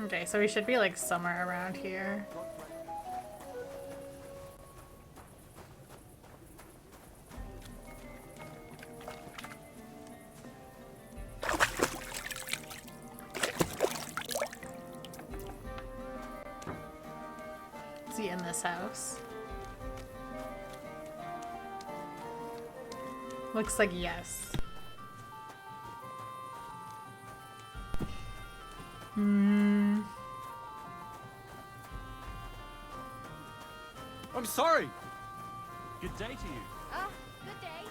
Okay, so we should be like somewhere around here. Is he in this house? Looks like yes. I'm sorry. Good day to you. Good day.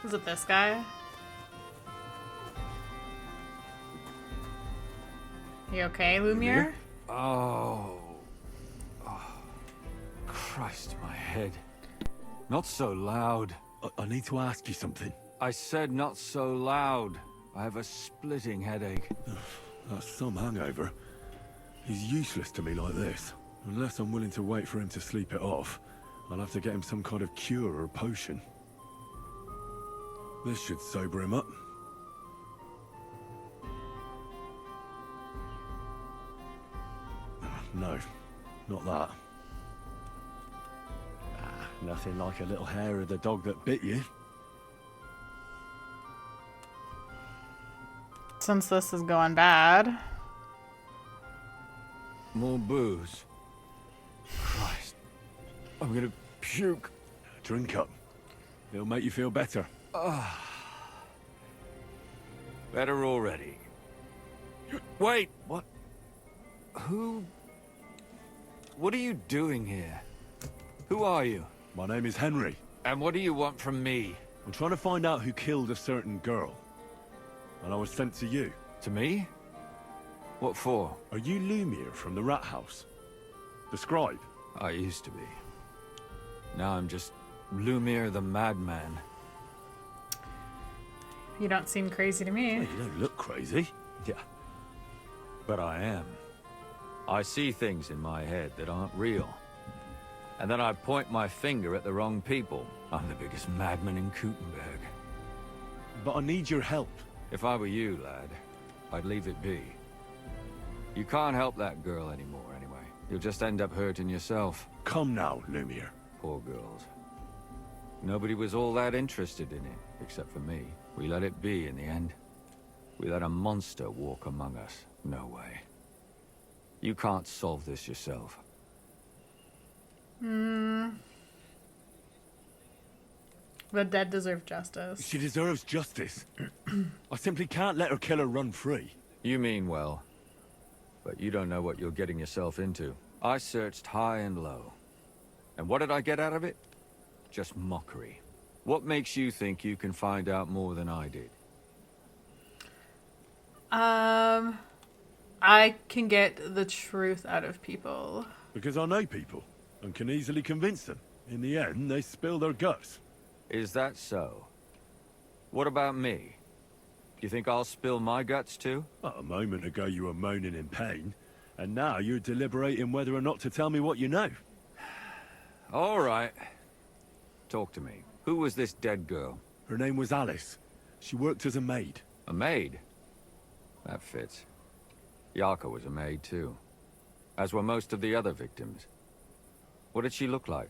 Is it this guy? You okay, Lumiere? Oh. Christ, my head. Not so loud. I need to ask you something. I said not so loud. I have a splitting headache. That's some hangover. He's useless to me like this. Unless I'm willing to wait for him to sleep it off, I'll have to get him some kind of cure or potion. This should sober him up. No, not that. Nothing like a little hair of the dog that bit you. Since this is going bad. More booze. Christ. I'm gonna puke. Drink up. It'll make you feel better. Better already. Wait, what? Who? What are you doing here? Who are you? My name is Henry. And what do you want from me? I'm trying to find out who killed a certain girl. And I was sent to you. To me? What for? Are you Lumiere from the Rat House? The scribe? I used to be. Now I'm just Lumiere the Madman. You don't seem crazy to me. Well, you don't look crazy. Yeah. But I am. I see things in my head that aren't real. And then I point my finger at the wrong people. I'm the biggest madman in Kuttenberg. But I need your help. If I were you, lad, I'd leave it be. You can't help that girl anymore, anyway. You'll just end up hurting yourself. Come now, Lumiere. Poor girls. Nobody was all that interested in it, except for me. We let it be in the end. We let a monster walk among us. No way. You can't solve this yourself. The dead deserve justice. She deserves justice. I simply can't let her killer run free. You mean well. But you don't know what you're getting yourself into. I searched high and low. And what did I get out of it? Just mockery. What makes you think you can find out more than I did? I can get the truth out of people. Because I know people, and can easily convince them. In the end, they spill their guts. Is that so? What about me? You think I'll spill my guts too? Well, a moment ago you were moaning in pain, and now you're deliberating whether or not to tell me what you know. All right. Talk to me. Who was this dead girl? Her name was Alice. She worked as a maid. A maid? That fits. Yarka was a maid too. As were most of the other victims. What did she look like?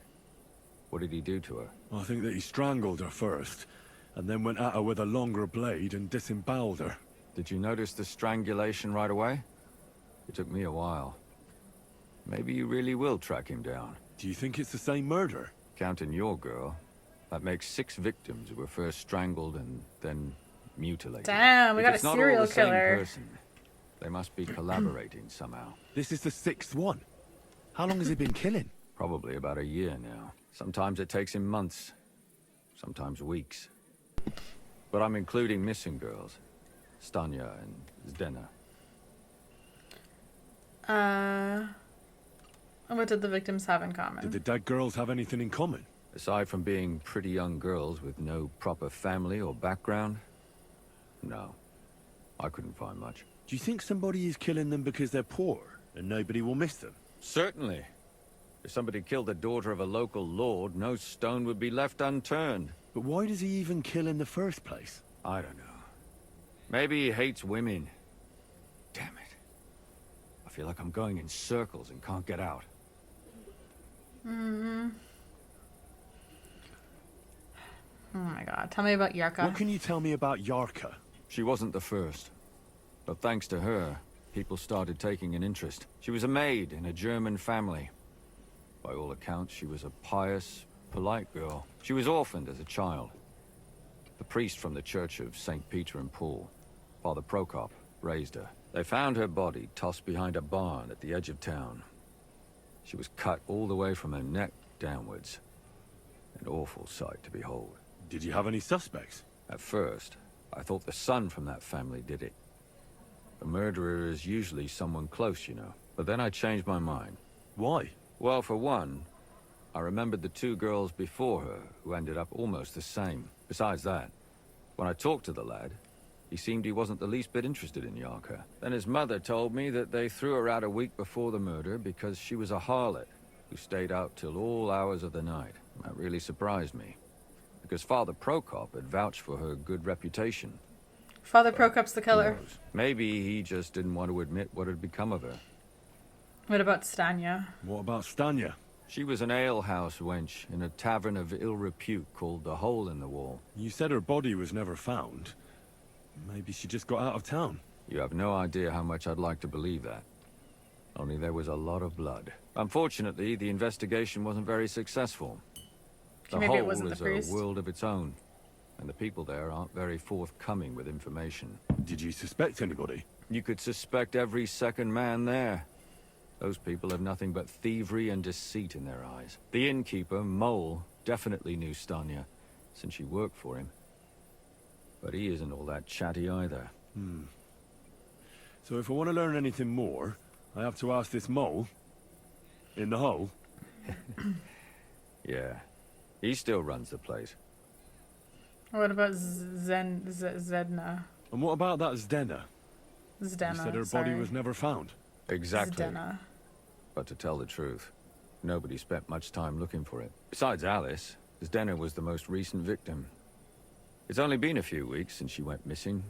What did he do to her? I think that he strangled her first, and then went at her with a longer blade and disemboweled her. Did you notice the strangulation right away? It took me a while. Maybe you really will track him down. Do you think it's the same murder? Counting your girl, that makes 6 victims who were first strangled and then mutilated. Damn, we got a If it's not all serial the same killer. person, they must be collaborating somehow. This is the 6th one. How long has he been killing? Probably about a year now. Sometimes it takes him months, sometimes weeks. But I'm including missing girls, Stanya and Zdena. What did the victims have in common? Did the dead girls have anything in common? Aside from being pretty young girls with no proper family or background, no. I couldn't find much. Do you think somebody is killing them because they're poor, and nobody will miss them? Certainly. If somebody killed the daughter of a local lord, no stone would be left unturned. But why does he even kill in the first place? I don't know. Maybe he hates women. Damn it. I feel like I'm going in circles and can't get out. Oh my god. Tell me about Yarka. What can you tell me about Yarka? She wasn't the first. But thanks to her, people started taking an interest. She was a maid in a German family. By all accounts, she was a pious, polite girl. She was orphaned as a child. The priest from the Church of St. Peter and Paul, Father Prokop, raised her. They found her body tossed behind a barn at the edge of town. She was cut all the way from her neck downwards. An awful sight to behold. Did you have any suspects? At first, I thought the son from that family did it. The murderer is usually someone close, you know. But then I changed my mind. Why? Well, for one, I remembered the 2 girls before her, who ended up almost the same. Besides that, when I talked to the lad, he seemed he wasn't the least bit interested in Yarka. Then his mother told me that they threw her out a week before the murder because she was a harlot who stayed out till all hours of the night. That really surprised me, because Father Prokop had vouched for her good reputation. Father Prokop's the killer. Maybe he just didn't want to admit what had become of her. What about Stanya? What about Stanya? She was an alehouse wench in a tavern of ill repute called the Hole in the Wall. You said her body was never found. Maybe she just got out of town. You have no idea how much I'd like to believe that. Only there was a lot of blood. Unfortunately, the investigation wasn't very successful. The Maybe it Hole wasn't is the priest. a world of its own, and the people there aren't very forthcoming with information. Did you suspect anybody? You could suspect every second man there. Those people have nothing but thievery and deceit in their eyes. The innkeeper, Mole, definitely knew Stanya, since she worked for him. But he isn't all that chatty either. So if I want to learn anything more, I have to ask this mole in the hole. Yeah, he still runs the place. What about Zedna? And what about that Zdena? Zdena, You said her sorry. body was never found. Exactly. Zdena. But to tell the truth, nobody spent much time looking for it. Besides Alice, Zdena was the most recent victim. It's only been a few weeks since she went missing,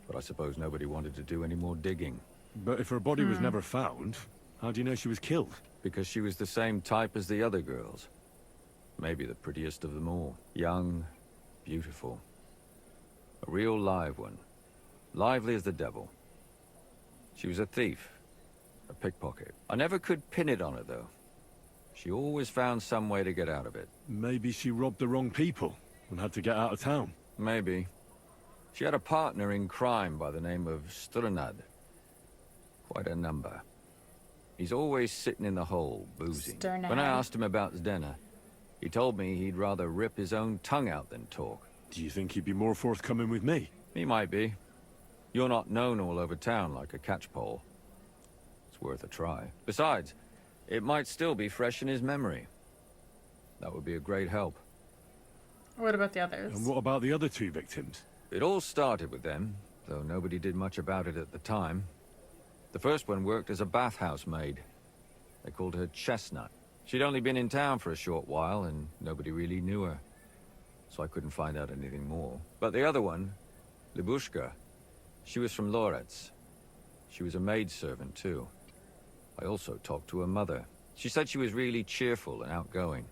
but I suppose nobody wanted to do any more digging. But if her body was never found, how do you know she was killed? Because she was the same type as the other girls. Maybe the prettiest of them all. Young, beautiful. A real live one. Lively as the devil. She was a thief. A pickpocket. I never could pin it on her, though. She always found some way to get out of it. Maybe she robbed the wrong people and had to get out of town. Maybe. She had a partner in crime by the name of Strunad. Quite a number. He's always sitting in the hole, boozing. Strunad. When I asked him about Zdena, he told me he'd rather rip his own tongue out than talk. Do you think he'd be more forthcoming with me? He might be. You're not known all over town like a catchpole. It's worth a try. Besides, it might still be fresh in his memory. That would be a great help. What about the others? And what about the other 2 victims? It all started with them, though nobody did much about it at the time. The first one worked as a bathhouse maid. They called her Chestnut. She'd only been in town for a short while, and nobody really knew her. So I couldn't find out anything more. But the other one, Libushka, she was from Loretz. She was a maidservant, too. I also talked to her mother. She said she was really cheerful and outgoing.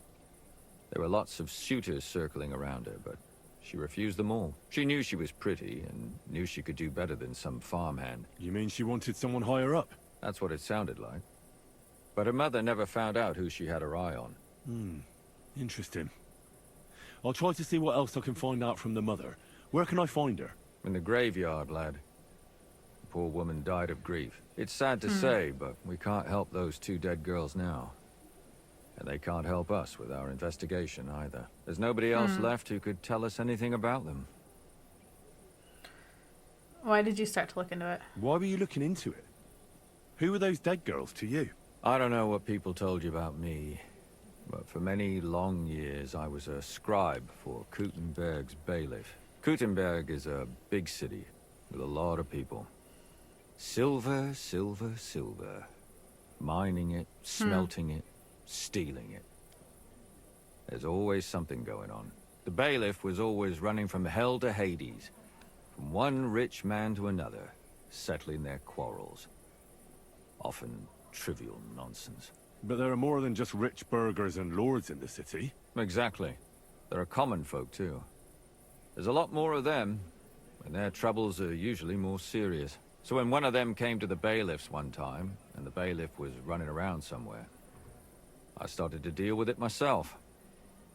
There were lots of suitors circling around her, but she refused them all. She knew she was pretty, and knew she could do better than some farmhand. You mean she wanted someone higher up? That's what it sounded like. But her mother never found out who she had her eye on. Interesting. I'll try to see what else I can find out from the mother. Where can I find her? In the graveyard, lad. The poor woman died of grief. It's sad to say, but we can't help those two dead girls now. And they can't help us with our investigation either. There's nobody else left who could tell us anything about them. Why did you start to look into it? Why were you looking into it? Who were those dead girls to you? I don't know what people told you about me, but for many long years I was a scribe for Kuttenberg's bailiff. Kuttenberg is a big city with a lot of people. Silver, silver, silver. Mining it, smelting it, stealing it. There's always something going on. The bailiff was always running from hell to Hades, from one rich man to another, settling their quarrels. Often trivial nonsense. But there are more than just rich burghers and lords in the city. Exactly. There are common folk, too. There's a lot more of them, and their troubles are usually more serious. So when one of them came to the bailiff's one time, and the bailiff was running around somewhere, I started to deal with it myself.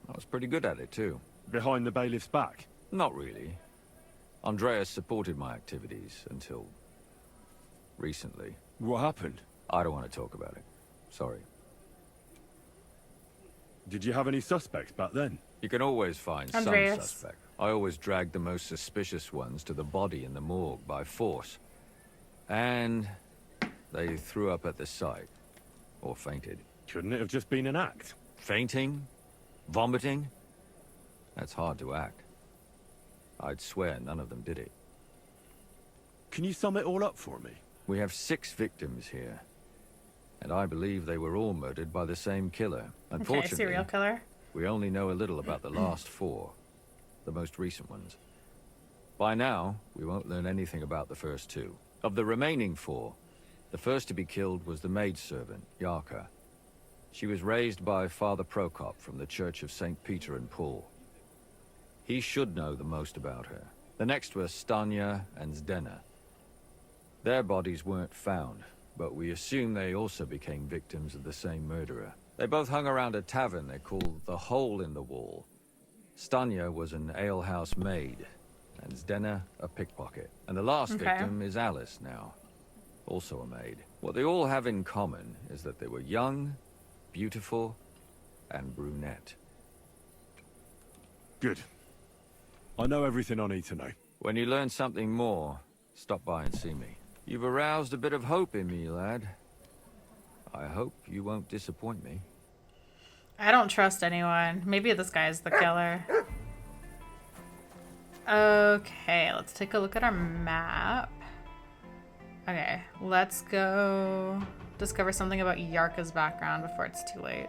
I was pretty good at it, too. Behind the bailiff's back? Not really. Andreas supported my activities until recently. What happened? I don't want to talk about it. Sorry. Did you have any suspects back then? You can always find Andreas. some suspect. I always dragged the most suspicious ones to the body in the morgue by force. And they threw up at the sight. Or fainted. Couldn't it have just been an act? Fainting? Vomiting? That's hard to act. I'd swear none of them did it. Can you sum it all up for me? We have 6 victims here. And I believe they were all murdered by the same killer. Unfortunately, serial killer. we only know a little about the last 4. The most recent ones. By now, we won't learn anything about the first 2. Of the remaining 4, the first to be killed was the maidservant, Yarka. She was raised by Father Prokop from the Church of St. Peter and Paul. He should know the most about her. The next were Stanya and Zdena. Their bodies weren't found, but we assume they also became victims of the same murderer. They both hung around a tavern they called the Hole in the Wall. Stanya was an alehouse maid, and Zdena a pickpocket. And the last victim is Alice now, also a maid. What they all have in common is that they were young, beautiful, and brunette. Good. I know everything I need to know. When you learn something more, stop by and see me. You've aroused a bit of hope in me, lad. I hope you won't disappoint me. I don't trust anyone. Maybe this guy's the killer. Okay, let's take a look at our map. Okay, let's go discover something about Yarka's background before it's too late.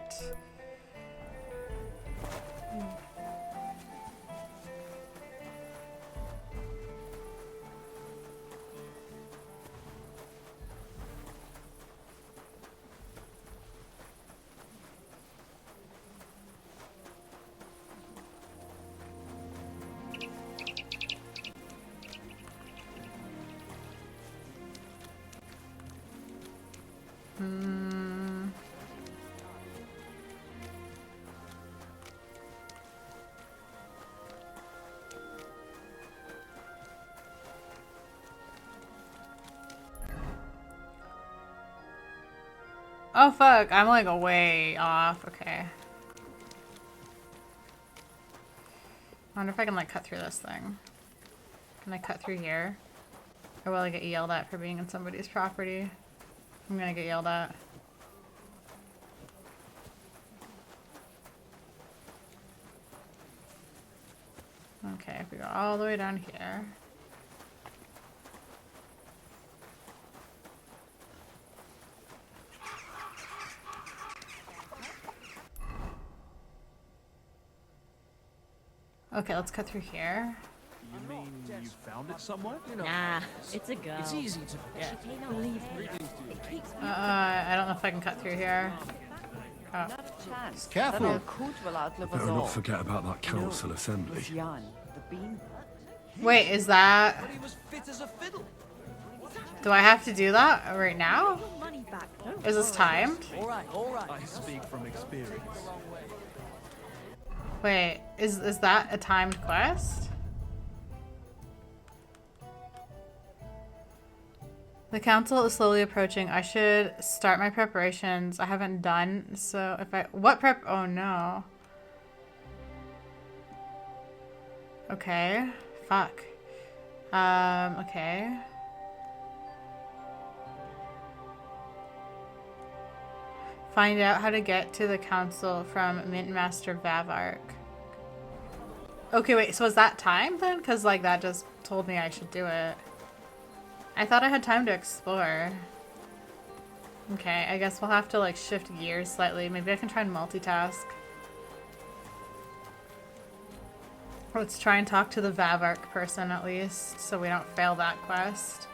Oh fuck, I'm like way off. Okay. I wonder if I can like cut through this thing. Can I cut through here? Or will I get yelled at for being in somebody's property? I'm gonna get yelled at. Okay, if we go all the way down here. Okay, let's cut through here. You mean you found it somewhere? Nah, it's a girl. It's easy to forget. Believe me, it keeps me I don't know if I can cut through here. Oh. Chance. Careful. That could will outlive us Better all. not forget about that council assembly. Jan, the bean. Wait, is that... He was fit as a fiddle. Do I have to do that right now? money back. Don't Is this worry. timed? All right. I speak from experience. Wait, is that a timed quest? The council is slowly approaching. I should start my preparations. I haven't done, so if I... What prep? Oh no. Okay. Fuck. Okay. Find out how to get to the council from Mint Master Vavark. Okay, wait, so is that time then? Because, like, that just told me I should do it. I thought I had time to explore. Okay, I guess we'll have to, like, shift gears slightly. Maybe I can try and multitask. Let's try and talk to the Vavark person at least, so we don't fail that quest.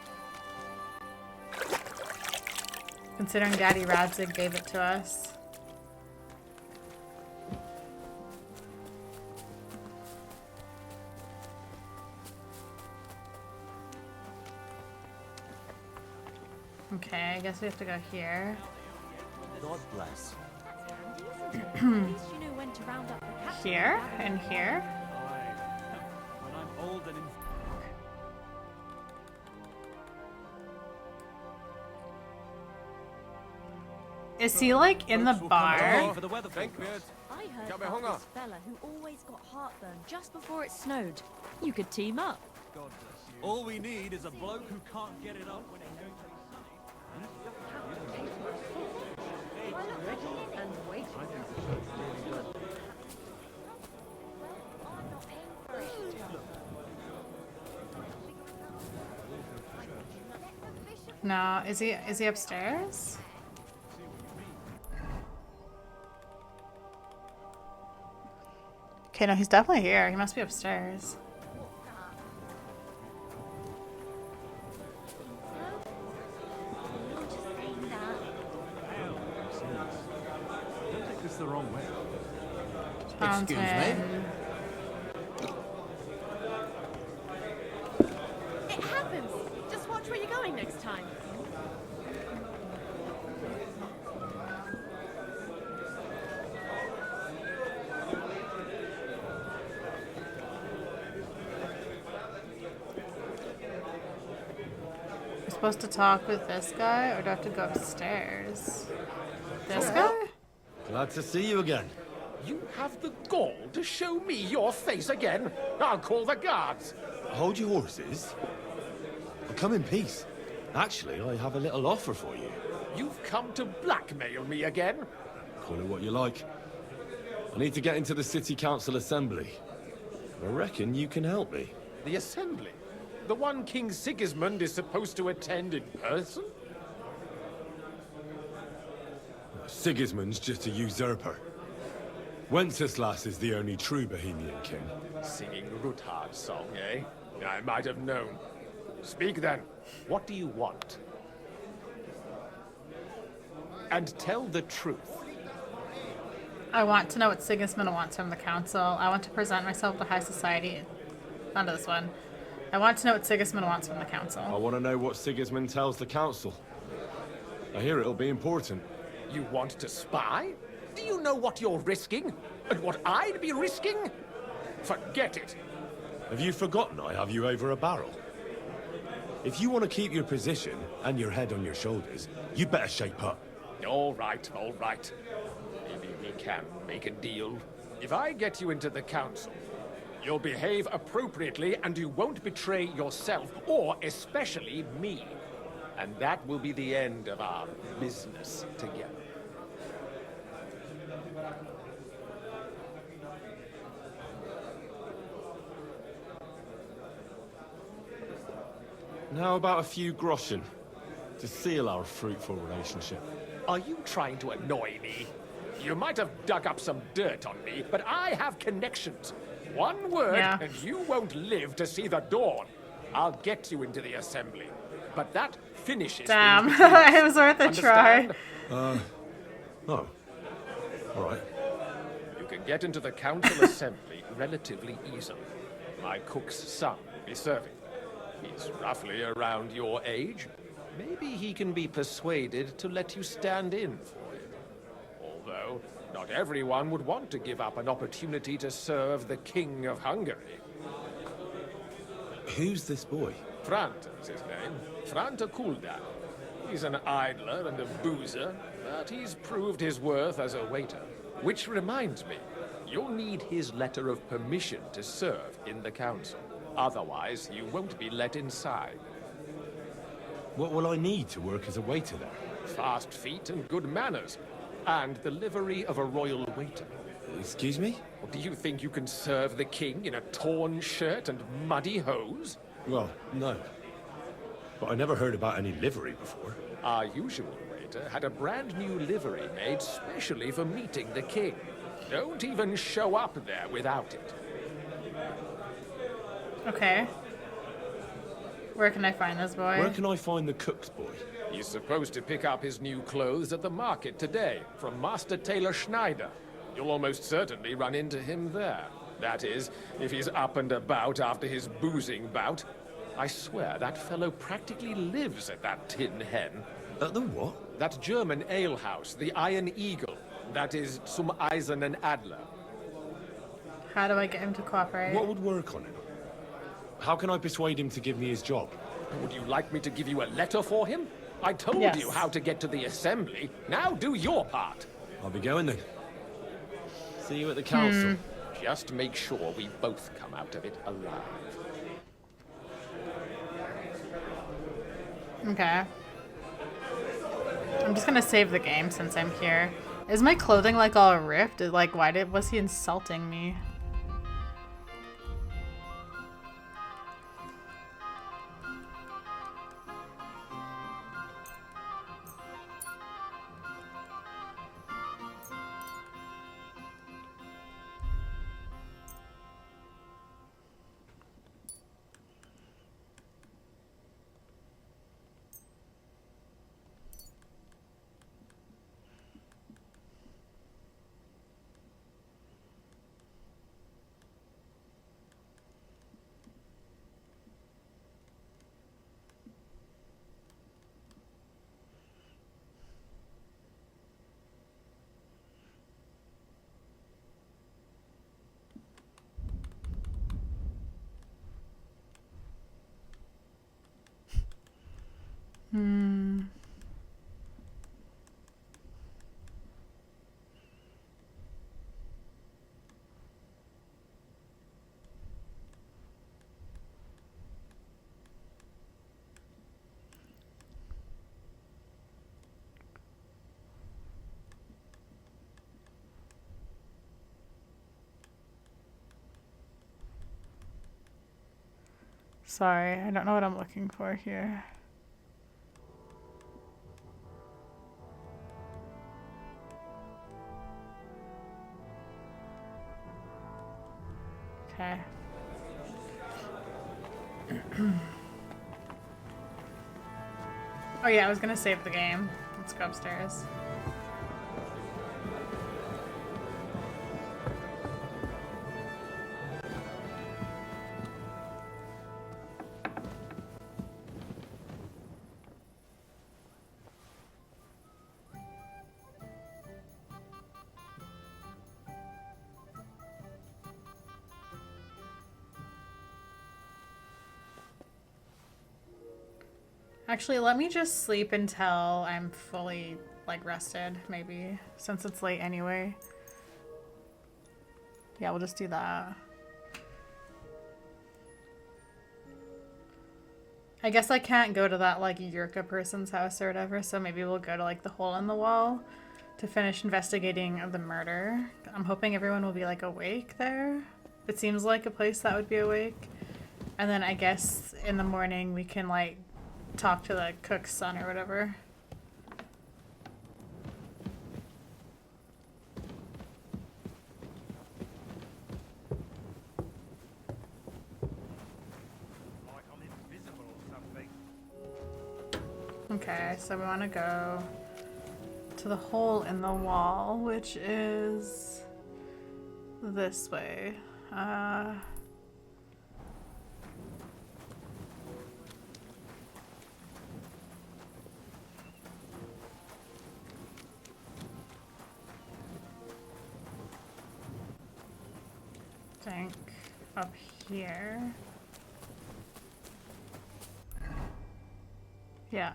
Considering Daddy Radzig gave it to us. Okay, I guess we have to go here. God bless. At least you know when to round up the cats. Here and here. When I'm old and in... Is he like in the bar? For the weather forecast. I heard Got me about hung this fella who always got heartburn just before it snowed. You could team up. God bless you. All we need is a bloke who can't get it up when it's going to be sunny. No, is he upstairs? Okay, no, he's definitely here. He must be upstairs. Don't take this the wrong way. Townsman. It happens. Just watch where you're going next time. We're supposed to talk with this guy, or do I have to go upstairs? This guy? Glad to see you again. You have the gall to show me your face again? I'll call the guards. Hold your horses. I'll come in peace. Actually, I have a little offer for you. You've come to blackmail me again? Call it what you like. I need to get into the city council assembly. I reckon you can help me. The assembly? The one King Sigismund is supposed to attend in person? Sigismund's just a usurper. Wenceslas is the only true Bohemian king. Singing Ruthard's song, eh? I might have known. Speak then. What do you want? And tell the truth. I want to know what Sigismund wants from the council. I want to present myself to high society. Onto this one. I want to know what Sigismund wants from the council. I want to know what Sigismund tells the council. I hear it'll be important. You want to spy? Do you know what you're risking? And what I'd be risking? Forget it. Have you forgotten I have you over a barrel? If you want to keep your position and your head on your shoulders, you better shape up. All right, all right. Maybe we can make a deal. If I get you into the council, you'll behave appropriately and you won't betray yourself, or especially me. And that will be the end of our business together. How about a few groschen to seal our fruitful relationship? Are you trying to annoy me? You might have dug up some dirt on me, but I have connections. One word, Yeah. and you won't live to see the dawn. I'll get you into the assembly. But that finishes Damn, things between us. it was worth a try. Understand? Oh. Alright. You can get into the council assembly relatively easily. My cook's son will be serving. He's roughly around your age. Maybe he can be persuaded to let you stand in for him. Although, not everyone would want to give up an opportunity to serve the King of Hungary. Who's this boy? Franta's his name. Franta Kulda. He's an idler and a boozer, but he's proved his worth as a waiter. Which reminds me, you'll need his letter of permission to serve in the council. Otherwise, you won't be let inside. What will I need to work as a waiter there? Fast feet and good manners. And the livery of a royal waiter. Excuse me? Do you think you can serve the king in a torn shirt and muddy hose? Well, no. But I never heard about any livery before. Our usual waiter had a brand new livery made specially for meeting the king. Don't even show up there without it. Okay. Where can I find this boy? Where can I find the cook's boy? He's supposed to pick up his new clothes at the market today from Master Tailor Schneider. You'll almost certainly run into him there. That is, if he's up and about after his boozing bout. I swear that fellow practically lives at that Tin Hen. At the what? That German alehouse, the Iron Eagle. That is Zum Eisernen Adler. How do I get him to cooperate? What would work on him? How can I persuade him to give me his job? Would you like me to give you a letter for him? I told Yes. you how to get to the assembly. Now do your part. I'll be going then. See you at the council. Just make sure we both come out of it alive. Okay. I'm just gonna save the game since I'm here. Is my clothing like all ripped? Like, was he insulting me? Sorry, I don't know what I'm looking for here. Okay. Oh yeah, I was gonna save the game. Let's go upstairs. Actually, let me just sleep until I'm fully, like, rested, maybe, since it's late anyway. Yeah, we'll just do that. I guess I can't go to that, like, Yurka person's house or whatever, so maybe we'll go to, like, the hole in the wall to finish investigating the murder. I'm hoping everyone will be, like, awake there. It seems like a place that would be awake. And then I guess in the morning we can, like, talk to the cook's son or whatever. Okay, so we want to go to the hole in the wall, which is this way. Think up here. Yeah,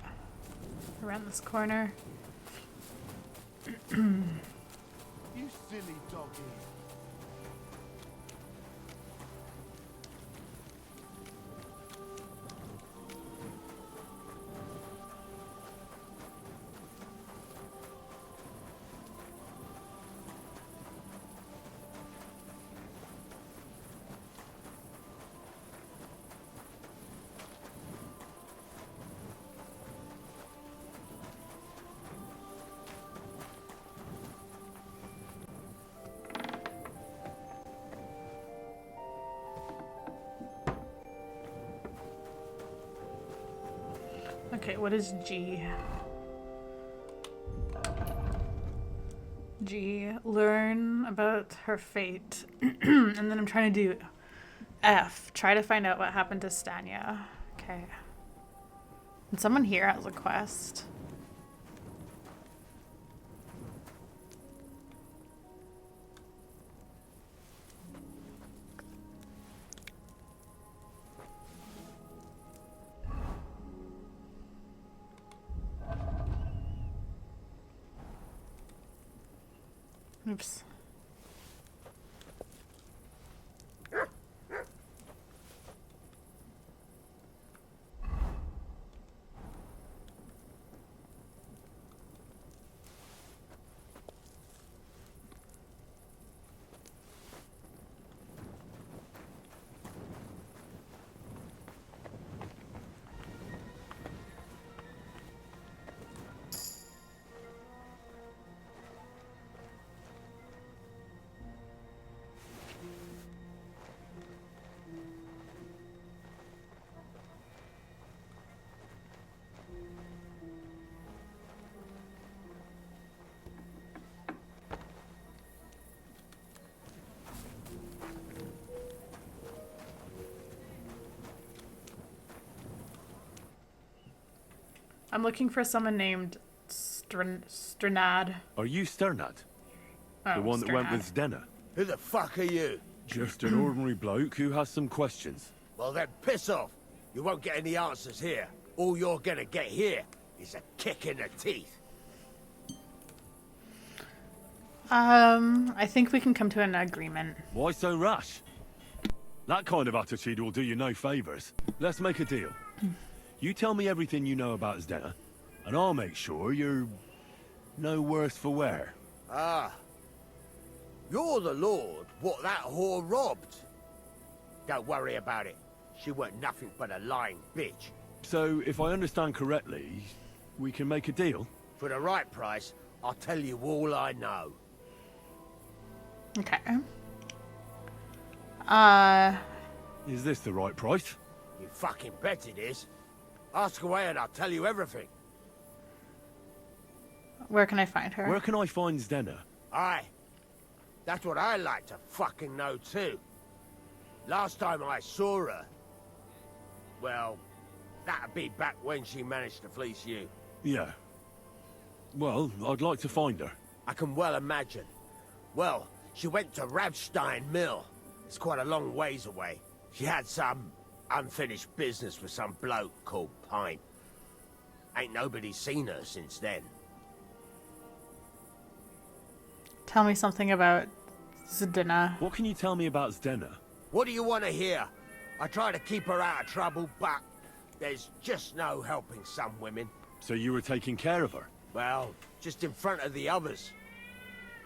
around this corner. You silly doggy. Okay, what is G? G, learn about her fate. And then I'm trying to do F, try to find out what happened to Stanya. Okay. And someone here has a quest. Oops. I'm looking for someone named Sternad. Are you Sternad? Oh, The one that went Sternad. with Zdenna? Who the fuck are you? Just an ordinary bloke who has some questions. Well then, piss off. You won't get any answers here. All you're gonna get here is a kick in the teeth. I think we can come to an agreement. Why so rash? That kind of attitude will do you no favors. Let's make a deal. You tell me everything you know about Zdenna, and I'll make sure you're no worse for wear. Ah. You're the lord what that whore robbed. Don't worry about it. She weren't nothing but a lying bitch. So, if I understand correctly, we can make a deal? For the right price, I'll tell you all I know. Okay. Is this the right price? You fucking bet it is. Ask away and I'll tell you everything. Where can I find her? Where can I find Zdenna? Aye. That's what I like to fucking know too. Last time I saw her... Well, that'd be back when she managed to fleece you. Yeah. Well, I'd like to find her. I can well imagine. Well, she went to Ravstein Mill. It's quite a long ways away. She had some unfinished business with some bloke called Pine. Ain't nobody seen her since then. Tell me something about Zdenna. What can you tell me about Zdenna? What do you want to hear? I try to keep her out of trouble, but there's just no helping some women. So you were taking care of her? Well, just in front of the others.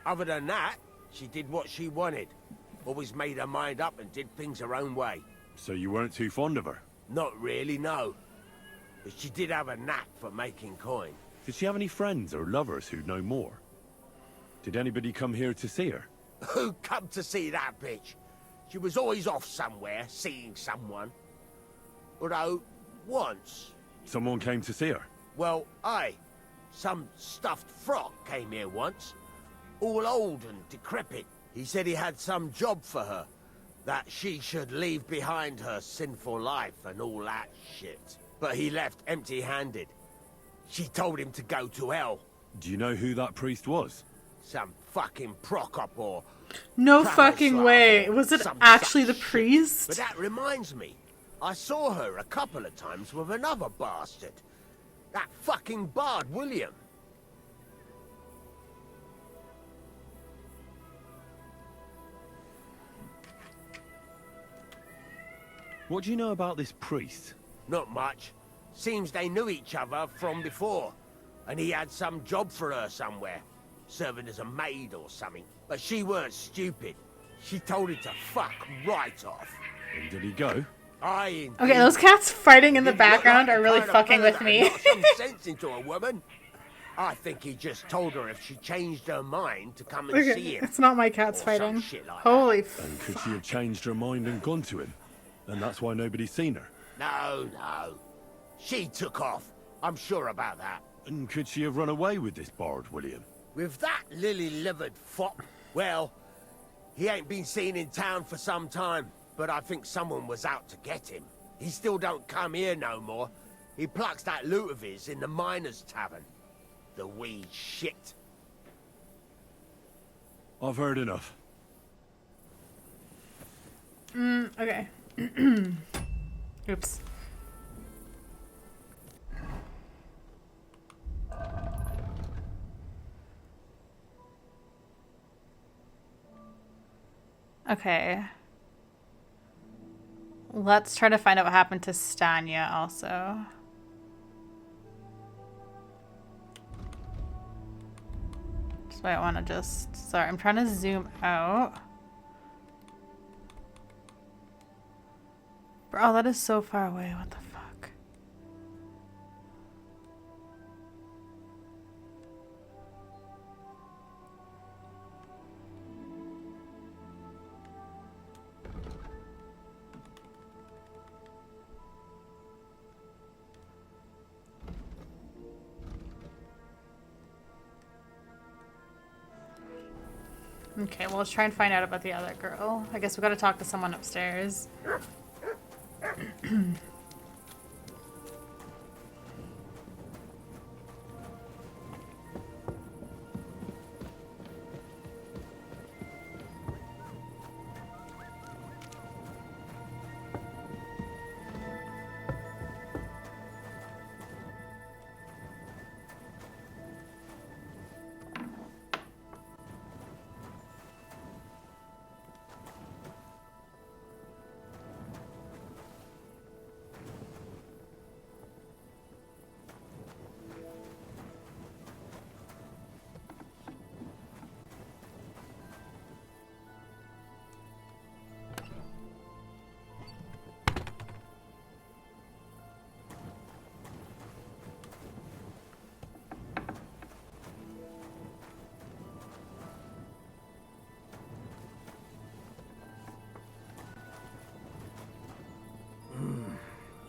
Other than that, she did what she wanted. Always made her mind up and did things her own way. So you weren't too fond of her? Not really, no. But she did have a knack for making coin. Did she have any friends or lovers who'd know more? Did anybody come here to see her? Who come to see that bitch? She was always off somewhere, seeing someone. Although, once... Someone came to see her? Well, some stuffed frog came here once. All old and decrepit. He said he had some job for her. That she should leave behind her sinful life and all that shit. But he left empty-handed. She told him to go to hell. Do you know who that priest was? Some fucking Prokop or... No fucking way. Was it actually the priest? But that reminds me. I saw her a couple of times with another bastard. That fucking bard, William. What do you know about this priest? Not much. Seems they knew each other from before. And he had some job for her somewhere. Serving as a maid or something. But she weren't stupid. She told him to fuck right off. And did he go? Okay, those cats fighting in the background are really fucking with me. Knock some sense into a woman. I think he just told her if she changed her mind to come and see him. It's not my cats fighting. Holy And could she have changed her mind and gone to him? And that's why nobody's seen her? No. She took off. I'm sure about that. And could she have run away with this bard, William? With that lily-livered fop? Well, he ain't been seen in town for some time, but I think someone was out to get him. He still don't come here no more. He plucks that loot of his in the miners' tavern. The wee shit. I've heard enough. Okay. Oops. Okay. Let's try to find out what happened to Stanya also. So I want to just... Sorry, I'm trying to zoom out. Bro, that is so far away. What the fuck? Okay, well, let's try and find out about the other girl. I guess we gotta talk to someone upstairs.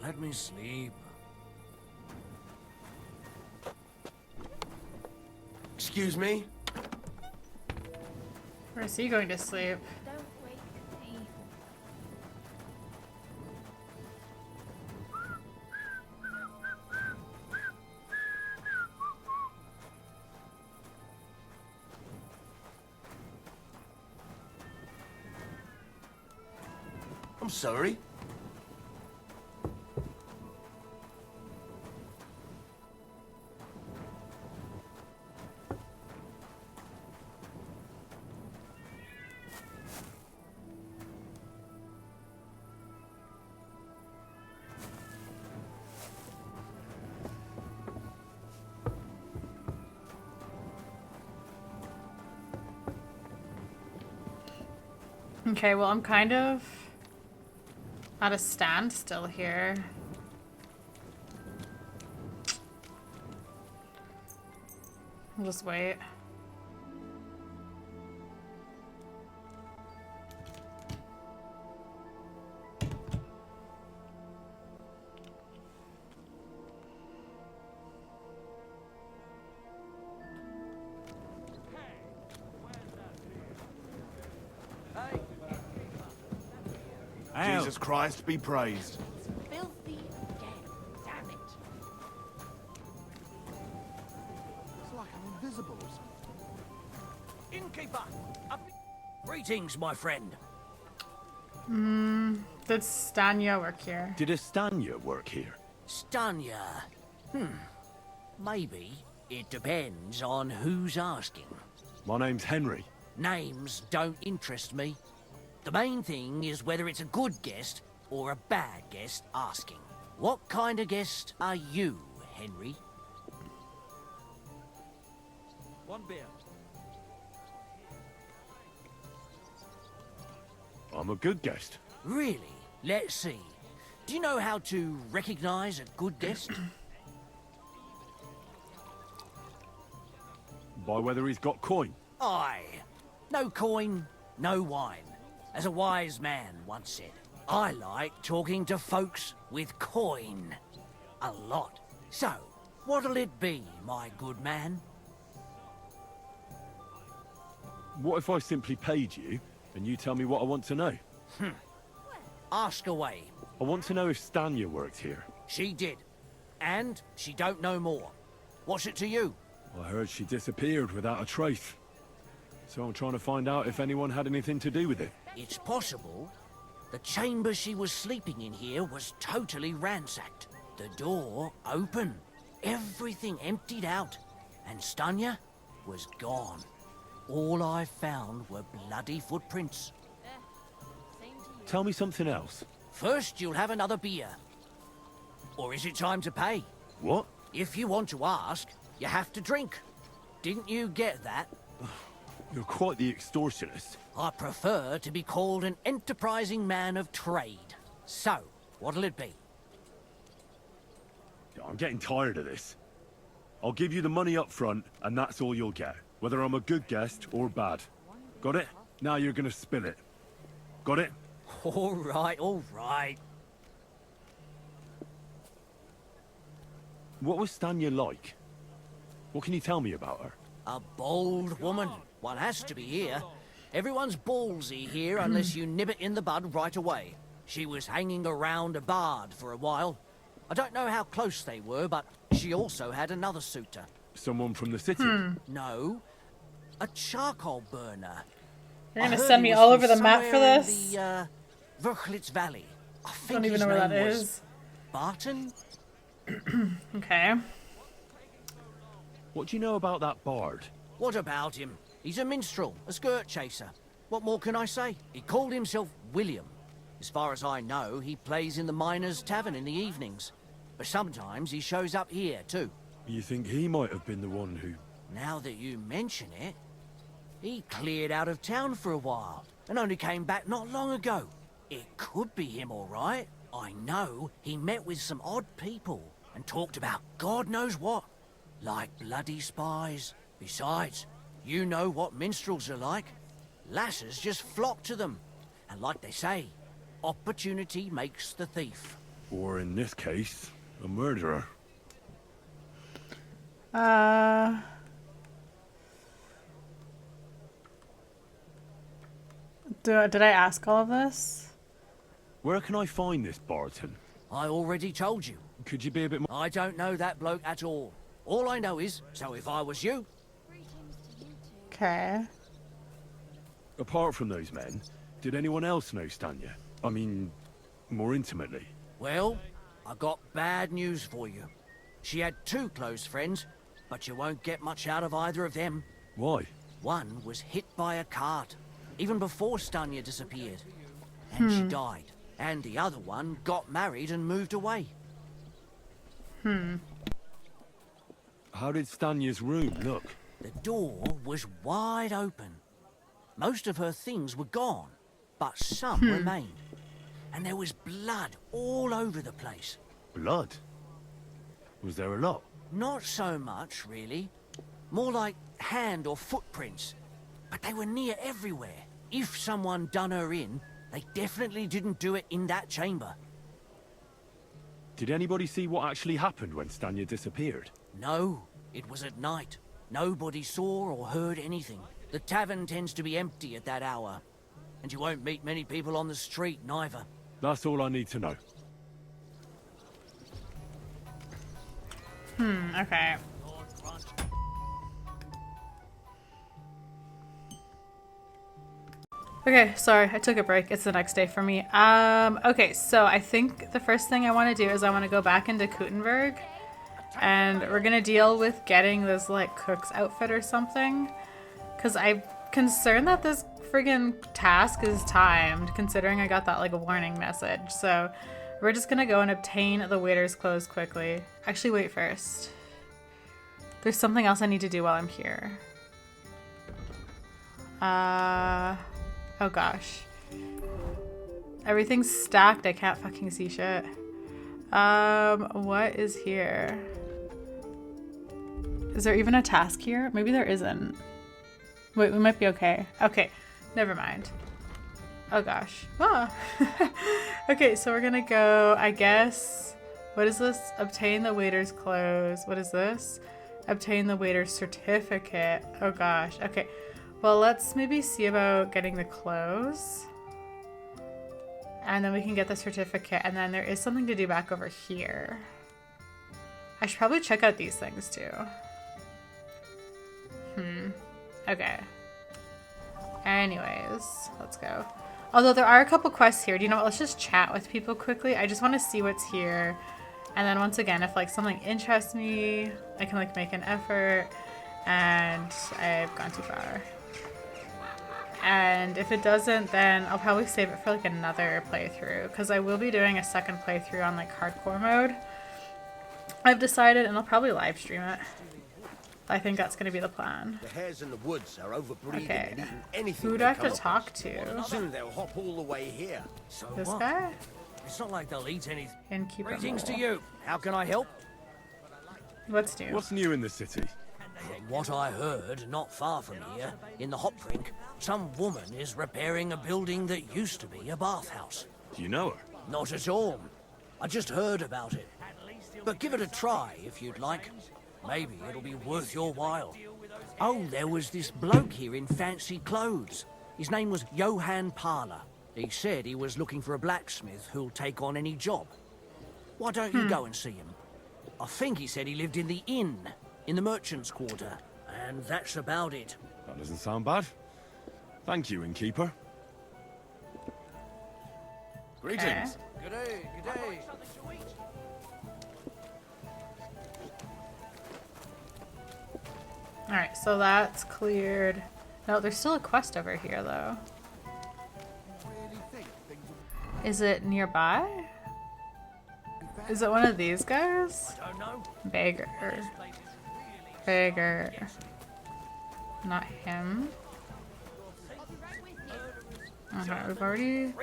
Let me sleep. Excuse me? Where is he going to sleep? Don't wake me. I'm sorry. Okay, well, I'm kind of at a standstill here. I'll just wait. Ow. Jesus Christ be praised. Filthy again. Damn it. It's like I'm invisible or something. Innkeeper! Greetings, my friend. Did Stanya work here? Did Estanya work here? Stanya. Maybe. It depends on who's asking. My name's Henry. Names don't interest me. The main thing is whether it's a good guest or a bad guest asking. What kind of guest are you, Henry? One beer. I'm a good guest. Really? Let's see. Do you know how to recognize a good guest? By whether he's got coin. Aye. No coin, no wine. As a wise man once said, I like talking to folks with coin. A lot. So, what'll it be, my good man? What if I simply paid you, and you tell me what I want to know? Ask away. I want to know if Stanya worked here. She did. And she don't know more. What's it to you? I heard she disappeared without a trace. So I'm trying to find out if anyone had anything to do with it. It's possible. The chamber she was sleeping in here was totally ransacked. The door open. Everything emptied out. And Stanya was gone. All I found were bloody footprints. Tell me something else. First, you'll have another beer. Or is it time to pay? What? If you want to ask, you have to drink. Didn't you get that? You're quite the extortionist. I prefer to be called an enterprising man of trade. So, what'll it be? I'm getting tired of this. I'll give you the money up front, and that's all you'll get. Whether I'm a good guest or bad. Got it? Now you're gonna spill it. Got it? All right, all right. What was Stanya like? What can you tell me about her? A bold woman. One has to be here. Everyone's ballsy here unless you nib it in the bud right away. She was hanging around a bard for a while. I don't know how close they were, but she also had another suitor. Someone from the city? No, a charcoal burner. You're gonna I heard send he me was all from over the map for somewhere in this? The Verchlitz Valley. I think Don't even his know where name that was is. Barton? Okay. What do you know about that bard? What about him? He's a minstrel, a skirt chaser. What more can I say? He called himself William. As far as I know, he plays in the Miners' Tavern in the evenings. But sometimes he shows up here, too. You think he might have been the one who... Now that you mention it, he cleared out of town for a while and only came back not long ago. It could be him, all right. I know he met with some odd people and talked about God knows what. Like bloody spies. Besides, you know what minstrels are like. Lasses just flock to them. And like they say, opportunity makes the thief. Or in this case, a murderer. Did I ask all of this? Where can I find this Barton? I already told you. Could you be a bit more... I don't know that bloke at all. All I know is, so if I was you... Okay. Apart from those men, did anyone else know Stanya? I mean, more intimately. Well, I got bad news for you. She had two close friends, but you won't get much out of either of them. Why? One was hit by a cart, even before Stanya disappeared. And she died. And the other one got married and moved away. How did Stanya's room look? The door was wide open. Most of her things were gone, but some remained. And there was blood all over the place. Blood? Was there a lot? Not so much, really. More like hand or footprints. But they were near everywhere. If someone done her in, they definitely didn't do it in that chamber. Did anybody see what actually happened when Stanya disappeared? No, it was at night. Nobody saw or heard anything. The tavern tends to be empty at that hour. And you won't meet many people on the street, neither. That's all I need to know. Okay. Okay, sorry, I took a break. It's the next day for me. Okay, so I think the first thing I want to do is I want to go back into Kuttenberg, and we're gonna deal with getting this, like, cook's outfit or something. Because I'm concerned that this friggin' task is timed, considering I got that, like, a warning message. So we're just gonna go and obtain the waiter's clothes quickly. Actually, wait first. There's something else I need to do while I'm here. Oh gosh. Everything's stacked. I can't fucking see shit. What is here? Is there even a task here? Maybe there isn't. Wait, we might be okay. Okay, never mind. Oh gosh. Ah. Okay, so we're gonna go, I guess. What is this? Obtain the waiter's clothes. What is this? Obtain the waiter's certificate. Oh gosh. Okay. Well, let's maybe see about getting the clothes. And then we can get the certificate. And then there is something to do back over here. I should probably check out these things too. Okay. Anyways, let's go. Although there are a couple quests here. Do you know what? Let's just chat with people quickly. I just want to see what's here. And then once again, if like something interests me, I can like make an effort. And I've gone too far. And if it doesn't, then I'll probably save it for like another playthrough, because I will be doing a second playthrough on like hardcore mode, I've decided, and I'll probably live stream it. I think that's going to be the plan. The hares in the woods are overbreeding Okay. and eating anything. Who do I have to talk to? Soon they'll hop all the way here. So This what? guy? It's not like they'll eat anything. Innkeeper Greetings to Mole. you. How can I help? What's new? What's new in the city? From what I heard, not far from here, in the hop drink, some woman is repairing a building that used to be a bathhouse. Do you know her? Not at all. I just heard about it. But give it a try if you'd like. Maybe it'll be worth your while. Oh, there was this bloke here in fancy clothes. His name was Johann Parler. He said he was looking for a blacksmith who'll take on any job. Why don't you go and see him? I think he said he lived in the inn, in the merchant's quarter. And that's about it. That doesn't sound bad. Thank you, innkeeper. Greetings. Good day, good day. Alright, so that's cleared. No, there's still a quest over here, though. Is it nearby? Is it one of these guys? Beggar. Beggar. Not him. Okay, we've already...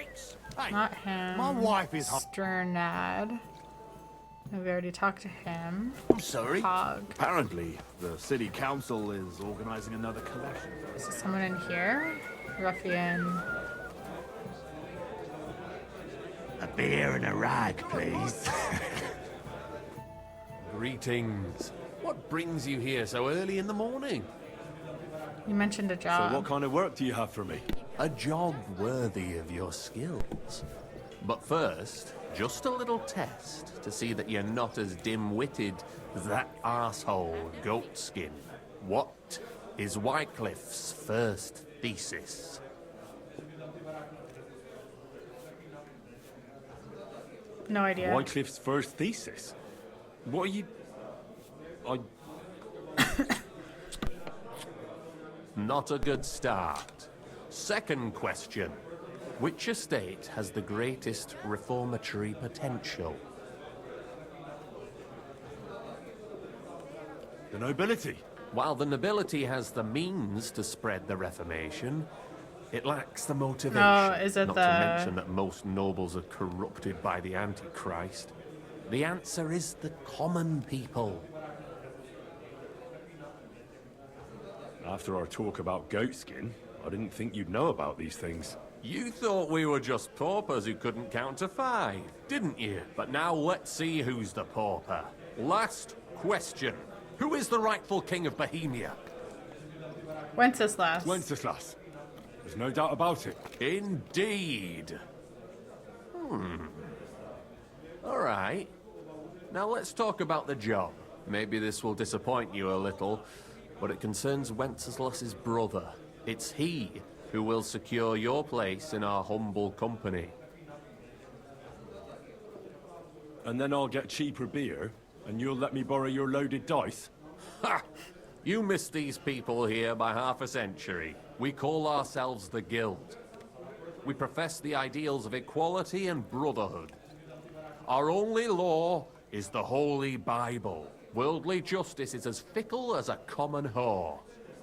Not him. My wife is hot. Sternad. We've already talked to him. I'm sorry. Hog. Apparently, the city council is organizing another collection. Is there someone in here? Ruffian. A beer and a rag, please. Greetings. What brings you here so early in the morning? You mentioned a job. So what kind of work do you have for me? A job worthy of your skills. But first, just a little test to see that you're not as dim-witted as that arsehole Goatskin. What is Wycliffe's first thesis? No idea. Wycliffe's first thesis? What are you... Not a good start. Second question. Which estate has the greatest reformatory potential? The nobility. While the nobility has the means to spread the Reformation, it lacks the motivation. Oh, is it not the... to mention that most nobles are corrupted by the Antichrist. The answer is the common people. After our talk about goatskin, I didn't think you'd know about these things. You thought we were just paupers who couldn't count to 5, didn't you? But now let's see who's the pauper. Last question. Who is the rightful king of Bohemia? Wenceslas. Wenceslas. There's no doubt about it. Indeed. All right. Now let's talk about the job. Maybe this will disappoint you a little, but it concerns Wenceslas's brother. It's he who will secure your place in our humble company. And then I'll get cheaper beer, and you'll let me borrow your loaded dice? Ha! You missed these people here by half a century. We call ourselves the Guild. We profess the ideals of equality and brotherhood. Our only law is the Holy Bible. Worldly justice is as fickle as a common whore,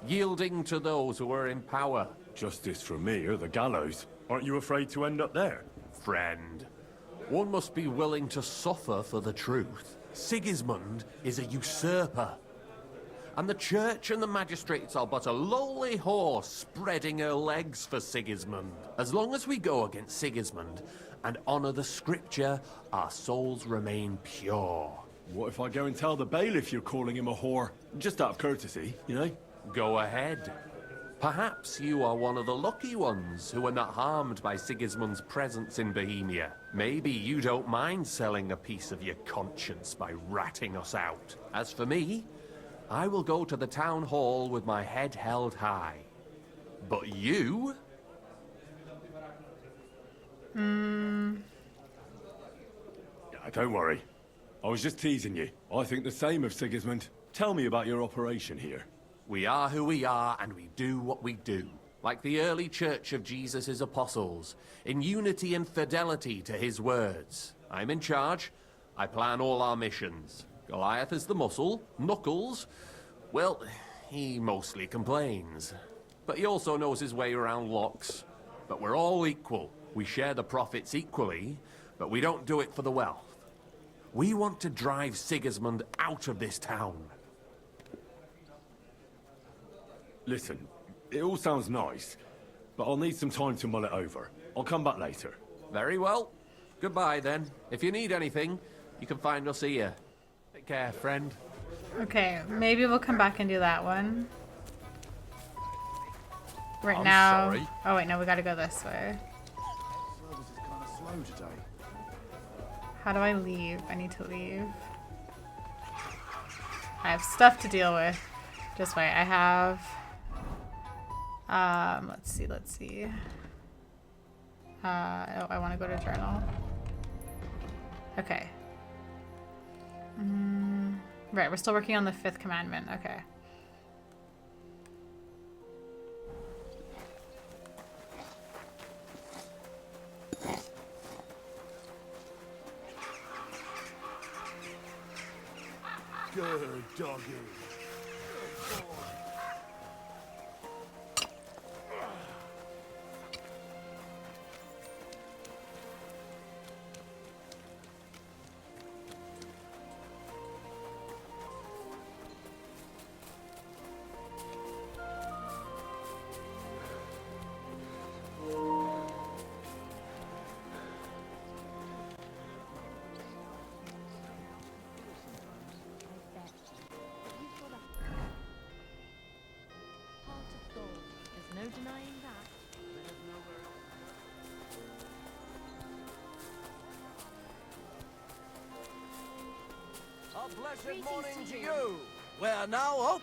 yielding to those who are in power. Justice for me or the gallows. Aren't you afraid to end up there? Friend, one must be willing to suffer for the truth. Sigismund is a usurper. And the church and the magistrates are but a lowly horse spreading her legs for Sigismund. As long as we go against Sigismund and honor the scripture, our souls remain pure. What if I go and tell the bailiff you're calling him a whore? Just out of courtesy, you know? Go ahead. Perhaps you are one of the lucky ones who are not harmed by Sigismund's presence in Bohemia. Maybe you don't mind selling a piece of your conscience by ratting us out. As for me, I will go to the town hall with my head held high. But you? Don't worry. I was just teasing you. I think the same of Sigismund. Tell me about your operation here. We are who we are, and we do what we do. Like the early church of Jesus' apostles, in unity and fidelity to his words. I'm in charge. I plan all our missions. Goliath is the muscle. Knuckles, well, he mostly complains. But he also knows his way around locks. But we're all equal. We share the profits equally, but we don't do it for the wealth. We want to drive Sigismund out of this town. Listen, it all sounds nice, but I'll need some time to mull it over. I'll come back later. Very well. Goodbye, then. If you need anything, you can find us here. Take care, friend. Okay, maybe we'll come back and do that one. Right I'm now. sorry. Oh wait, no, we gotta go this way. Service is kind of slow today. How do I leave? I need to leave. I have stuff to deal with. Just wait, I have... let's see. Oh, I want to go to journal. Okay. Right, we're still working on the 5th commandment. Okay. Good doggy. Good boy. No denying that. A blessed morning to you. Where now, Hope?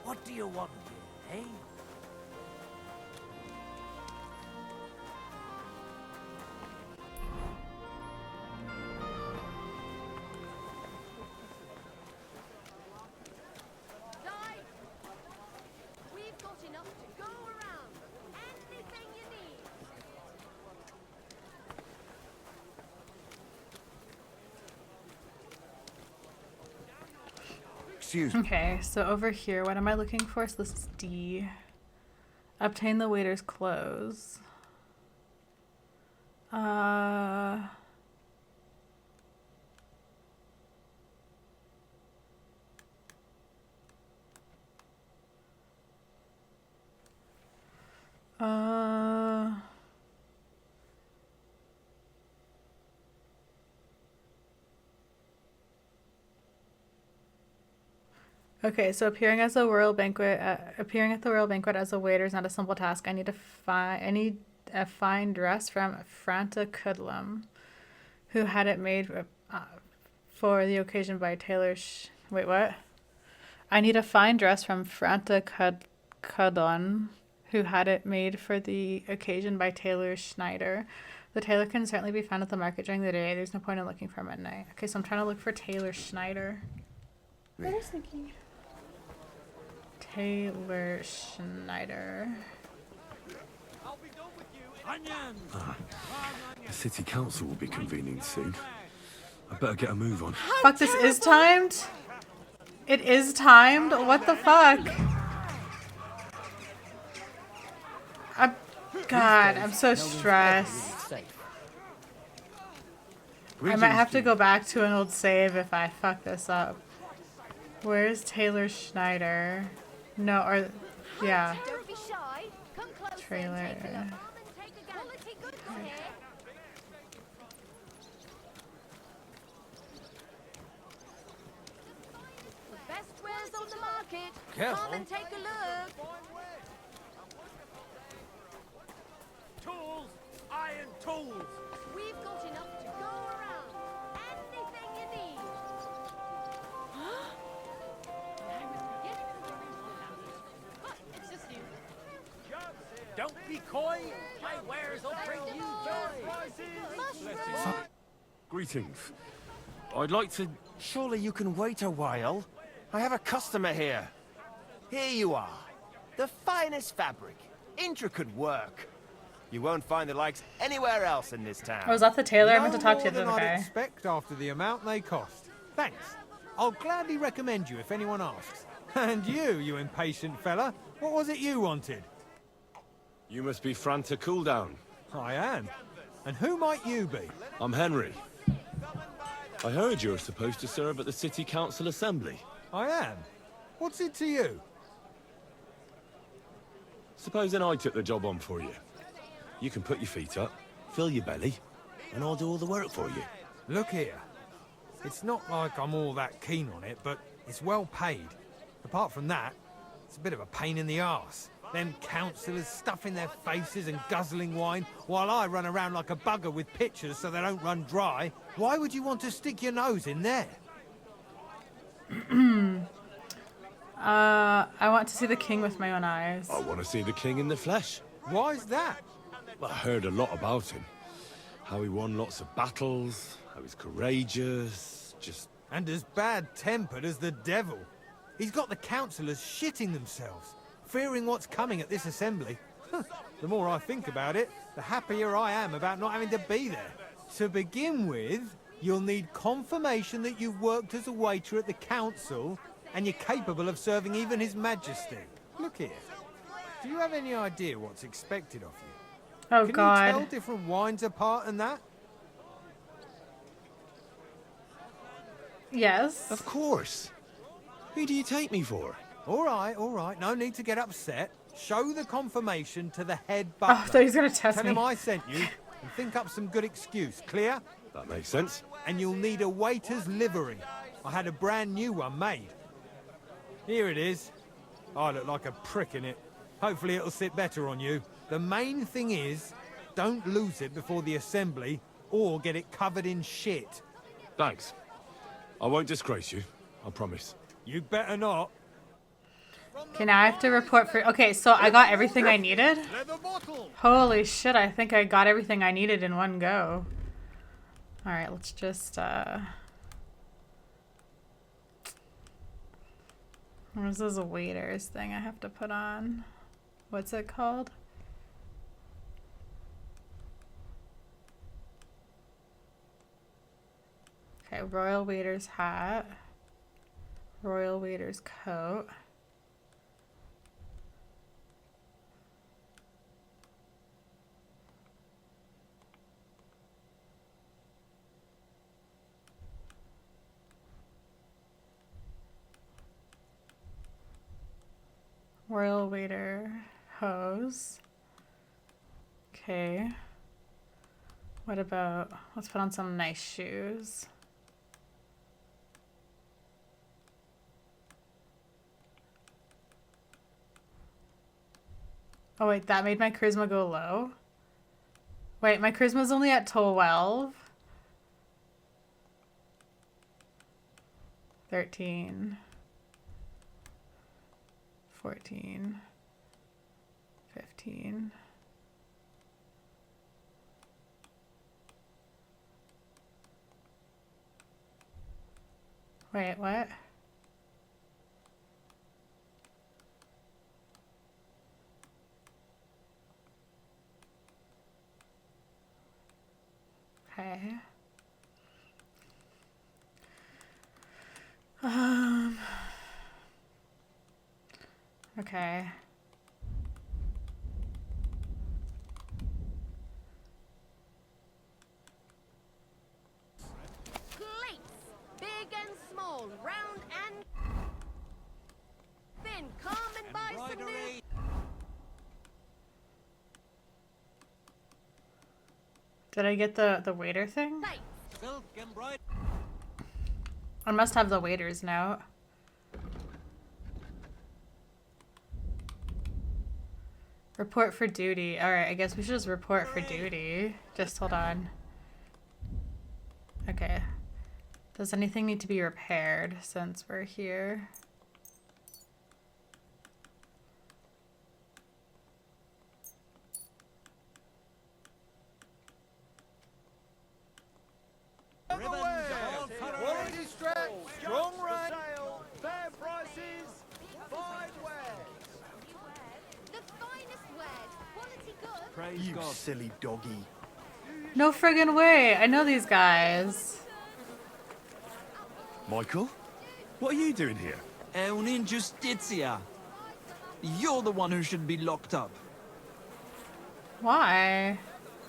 What do you want here, eh? We've got enough to go around. Anything you need. Excuse me. Okay, so over here, what am I looking for? So this is D. Obtain the waiter's clothes. Okay, so appearing at the royal banquet as a waiter is not a simple task. I need a fine dress from Franta Cudlum, who had it made for the occasion by Taylor. Wait, what? I need a fine dress from Franta Cudlum, who had it made for the occasion by Taylor Schneider. The tailor can certainly be found at the market during the day. There's no point in looking for him at night. Okay, so I'm trying to look for Taylor Schneider. What was thinking? Taylor Schneider. The city council will be convening soon. I better get a move on. Fuck, this is timed? It is timed? What the fuck? God, I'm so stressed. I might have to go back to an old save if I fuck this up. Where's Taylor Schneider? No, or yeah. Don't be shy. Come closer Trailer. and take a look. Take a quality goods here. The best wares on the market. Careful. Come and take a look. Tools! Iron tools! We've got enough to go around. Anything you need. It's just you. Don't be coy. My wares will bring you joy. Greetings. I'd like to... Surely you can wait a while. I have a customer here. Here you are. The finest fabric. Intricate work. You won't find the likes anywhere else in this town. Oh, was that the tailor I meant to talk to No the more other than I'd guy? expect after the amount they cost. Thanks. I'll gladly recommend you if anyone asks. And you impatient fella, what was it you wanted? You must be Franta Cooldown. I am. And who might you be? I'm Henry. I heard you're supposed to serve at the City Council Assembly. I am. What's it to you? Supposing I took the job on for you. You can put your feet up, fill your belly, and I'll do all the work for you. Look here. It's not like I'm all that keen on it, but it's well paid. Apart from that, it's a bit of a pain in the arse. Them councillors stuffing their faces and guzzling wine, while I run around like a bugger with pitchers so they don't run dry. Why would you want to stick your nose in there? I want to see the king with my own eyes. I want to see the king in the flesh. Why's that? Well, I heard a lot about him. How he won lots of battles, how he's courageous, just... And as bad-tempered as the devil. He's got the councillors shitting themselves, fearing what's coming at this assembly. The more I think about it, the happier I am about not having to be there. To begin with, you'll need confirmation that you've worked as a waiter at the council and you're capable of serving even His Majesty. Look here. Do you have any idea what's expected of you? Oh, Can God. you tell different wines apart and that? Yes. Of course. Who do you take me for? All right. No need to get upset. Show the confirmation to the head Oh, butler. I thought he was going to test Tell me. him I sent you and think up some good excuse. Clear? That makes sense. And you'll need a waiter's livery. I had a brand new one made. Here it is. I look like a prick in it. Hopefully it'll sit better on you. The main thing is, don't lose it before the assembly or get it covered in shit. Thanks. I won't disgrace you. I promise. You better not. Okay, now I have to report for... Okay, so I got everything I needed? Holy shit, I think I got everything I needed in one go. Alright, let's just, This is a waiters thing I have to put on. What's it called? Okay, royal waiter's hat. Royal waiter's coat. Royal waiter hose. Okay. What about, let's put on some nice shoes. Oh wait, that made my charisma go low? Wait, my charisma's only at 12. 13. 14. 15. Wait, what? Okay. Okay. Plates, big and small, round and thin. Come and buy some new. Did I get the waiter thing? Silk embroidery. I must have the waiter's note. Report for duty. Alright, I guess we should just report for duty. Just hold on. Okay. Does anything need to be repaired since we're here? Quality straps, strong right, fair prices, fine wares. The finest wares, quality goods. Praise You God. silly doggy. No friggin' way! I know these guys. Michael? What are you doing here? È un'ingiustizia. You're the one who should be locked up. Why?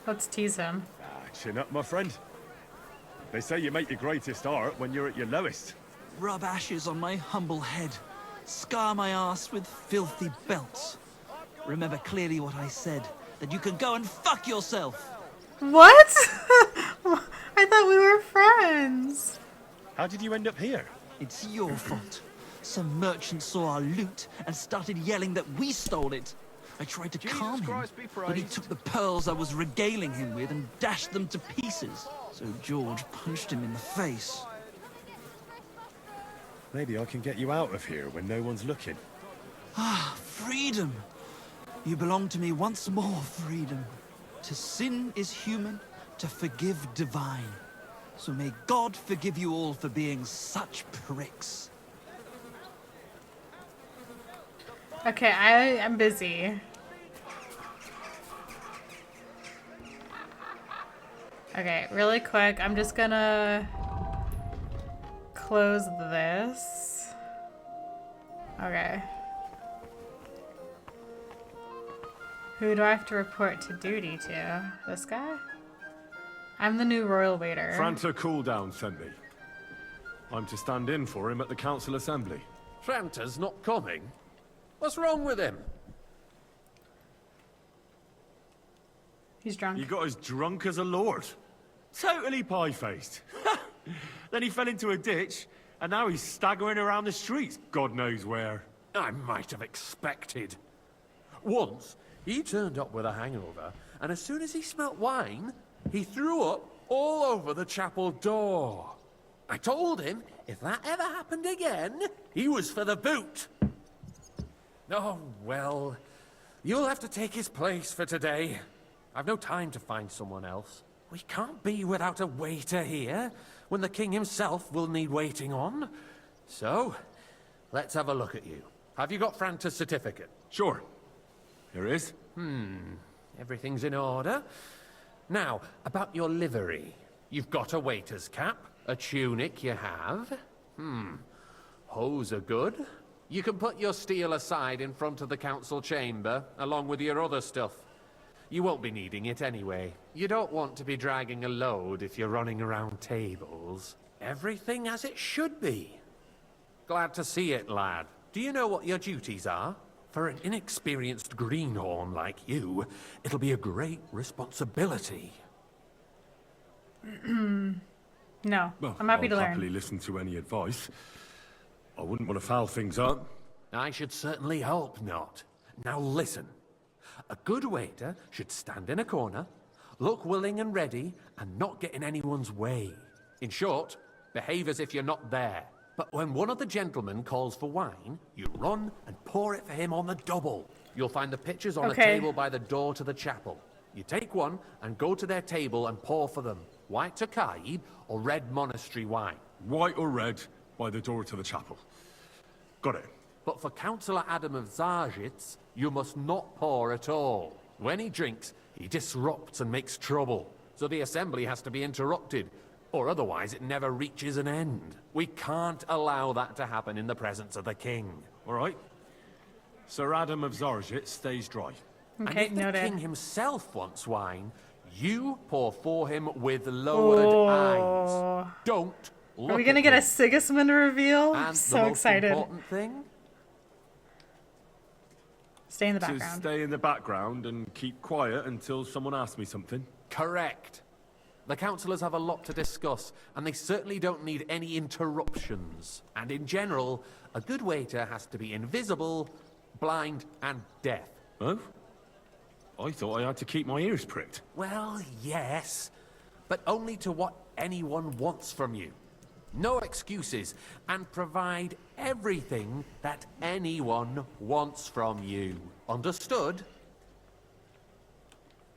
Let's tease him. Chin up, my friend. They say you make your greatest art when you're at your lowest. Rub ashes on my humble head. Scar my ass with filthy belts. Remember clearly what I said, that you can go and fuck yourself. What? I thought we were friends. How did you end up here? It's your fault. Some merchant saw our loot and started yelling that we stole it. I tried to calm him, Christ be but he praised. took the pearls I was regaling him with and dashed them to pieces. So George punched him in the face. Maybe I can get you out of here when no one's looking. Ah, freedom. You belong to me once more, freedom. To sin is human, to forgive divine. So may God forgive you all for being such pricks. Okay, I'm busy. Okay, really quick, I'm just gonna close this. Okay. Who do I have to report to duty to? This guy? I'm the new royal waiter. Franta Cooldown sent me. I'm to stand in for him at the council assembly. Franta's not coming? What's wrong with him? He's drunk. He got as drunk as a lord. Totally pie-faced. Then he fell into a ditch, and now he's staggering around the streets, God knows where. I might have expected. Once, he turned up with a hangover, and as soon as he smelt wine, he threw up all over the chapel door. I told him if that ever happened again, he was for the boot. Oh, well, you'll have to take his place for today. I've no time to find someone else. We can't be without a waiter here, when the king himself will need waiting on. So, let's have a look at you. Have you got Franta's certificate? Sure. Here it is. Everything's in order. Now, about your livery. You've got a waiter's cap, a tunic you have. Hose are good. You can put your steel aside in front of the council chamber, along with your other stuff. You won't be needing it anyway. You don't want to be dragging a load if you're running around tables. Everything as it should be. Glad to see it, lad. Do you know what your duties are? For an inexperienced greenhorn like you, it'll be a great responsibility. No, Well, I'm happy to I'll learn. happily listen to any advice. I wouldn't want to foul things up. I should certainly hope not. Now listen. A good waiter should stand in a corner, look willing and ready, and not get in anyone's way. In short, behave as if you're not there. But when one of the gentlemen calls for wine, you run and pour it for him on the double. You'll find the pitchers on a table by the door to the chapel. You take one and go to their table and pour for them. White Tokaib or red monastery wine. White or red, by the door to the chapel. Got it. But for Councillor Adam of Zarjitz, you must not pour at all. When he drinks, he disrupts and makes trouble. So the assembly has to be interrupted, or otherwise it never reaches an end. We can't allow that to happen in the presence of the king. All right. Sir Adam of Zarjit stays dry. Okay, and if the king himself wants wine, you pour for him with lowered eyes. Don't look. Are we gonna get a Sigismund reveal? And I'm so the most excited. important thing? Stay in the To background. stay in the background and keep quiet until someone asks me something. Correct. The councillors have a lot to discuss, and they certainly don't need any interruptions. And in general, a good waiter has to be invisible, blind, and deaf. Oh? I thought I had to keep my ears pricked. Well, yes, but only to what anyone wants from you. No excuses, and provide everything that anyone wants from you. Understood?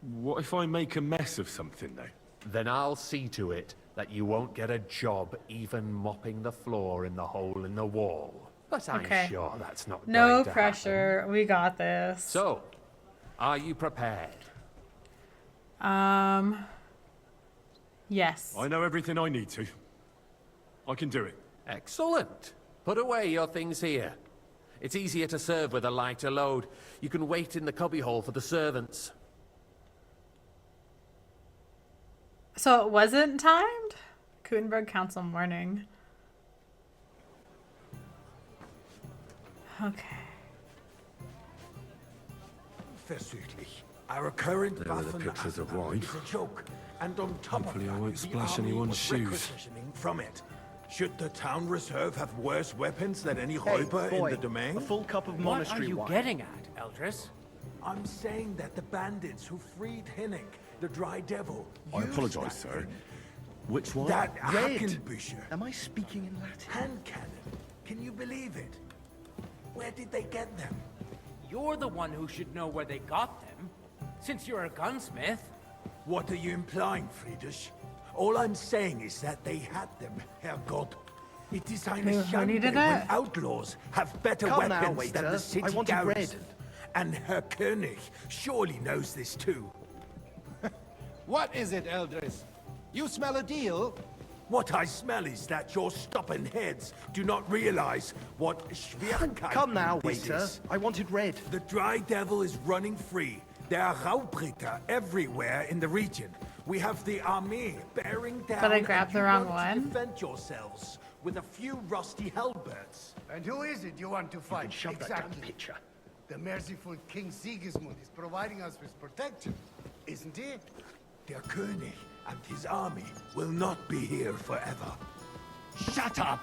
What if I make a mess of something, though? Then I'll see to it that you won't get a job even mopping the floor in the hole in the wall. But I'm sure that's not No going to pressure. happen. We got this. So, are you prepared? Yes. I know everything I need to. I can do it. Excellent. Put away your things here. It's easier to serve with a lighter load. You can wait in the cubbyhole for the servants. So it wasn't timed? Kuenberg Council morning. Okay. Versüchlich. Our current There are the pictures of wine. is a joke, and on top Hopefully of I that, won't the splash army anyone's was shoes. requisitioning from it. Should the town reserve have worse weapons than any Hey, Räuber in boy, the domain? a full cup of What are monastery you wine. getting at, Eldris? I'm saying that the bandits who freed Hinnick, the Dry Devil, I used apologise, that sir. thing. Which one? That Red. Hackenbücher. Am I speaking in Latin? Hand cannon. Can you believe it? Where did they get them? You're the one who should know where they got them, since you're a gunsmith. What are you implying, Friedrich? All I'm saying is that they had them, Herrgott. It is eine Who Schande needed when it? outlaws have better Come now, weapons than waiter. the city I wanted red. garrison. And Herr König surely knows this too. What is it, Eldris? You smell a deal? What I smell is that your stubborn heads do not realize what Schwierigkeit Come now, this waiter. is. I wanted red. The Dry Devil is running free. There are Raubritter everywhere in the region. We have the army bearing down. But I grabbed and the you wrong want to one. defend yourselves with a few rusty halberds. And who is it you want to fight? shove that damn picture. The merciful King Sigismund is providing us with protection, isn't he? Der König and his army will not be here forever. Shut up!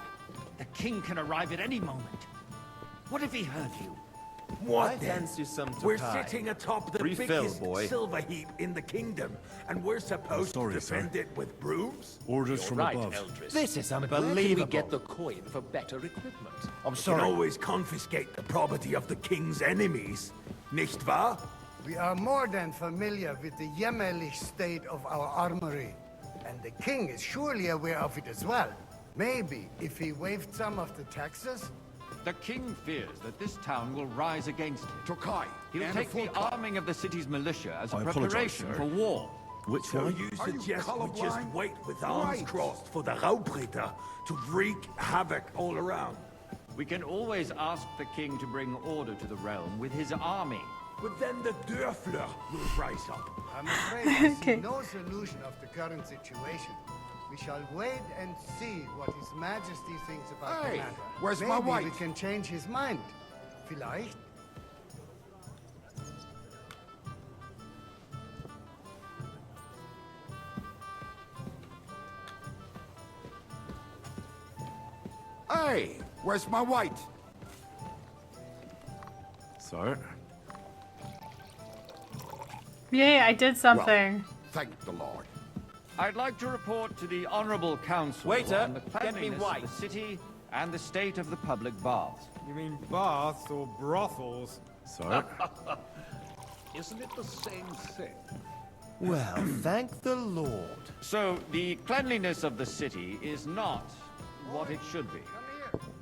The king can arrive at any moment. What if he heard you? What I then? fancy some We're Tokai. sitting atop the Refill, biggest boy. silver heap in the kingdom, and we're supposed sorry, to defend sir. it with brooms? Orders from Right, above. Eldris. This is But where can we unbelievable. get the coin for better equipment? I'm We can sorry. always confiscate the property of the king's enemies, nicht wahr? We are more than familiar with the jämmerlich state of our armory. And the king is surely aware of it as well. Maybe if he waived some of the taxes? The king fears that this town will rise against him. Tokai. He'll and take a full the arming of the city's militia as a I apologise, preparation sir. for war. Which So one? you Are you suggest we just colorblind? wait with arms Right. crossed for the Raubritter to wreak havoc all around? We can always ask the king to bring order to the realm with his army. But then the Dörfler will rise up. I'm afraid I Okay. see no solution of the current situation. We shall wait and see what His Majesty thinks about Hey, the matter. where's Maybe my wife? we can change his mind. Vielleicht. Hey, where's my white? Sir? Yay, I did something. Thank the Lord. I'd like to report to the Honourable Council Waiter, on the get me cleanliness white. of the city and the state of the public baths. You mean baths or brothels? Sir? Isn't it the same thing? Well, thank the Lord. So, the cleanliness of the city is not what it should be.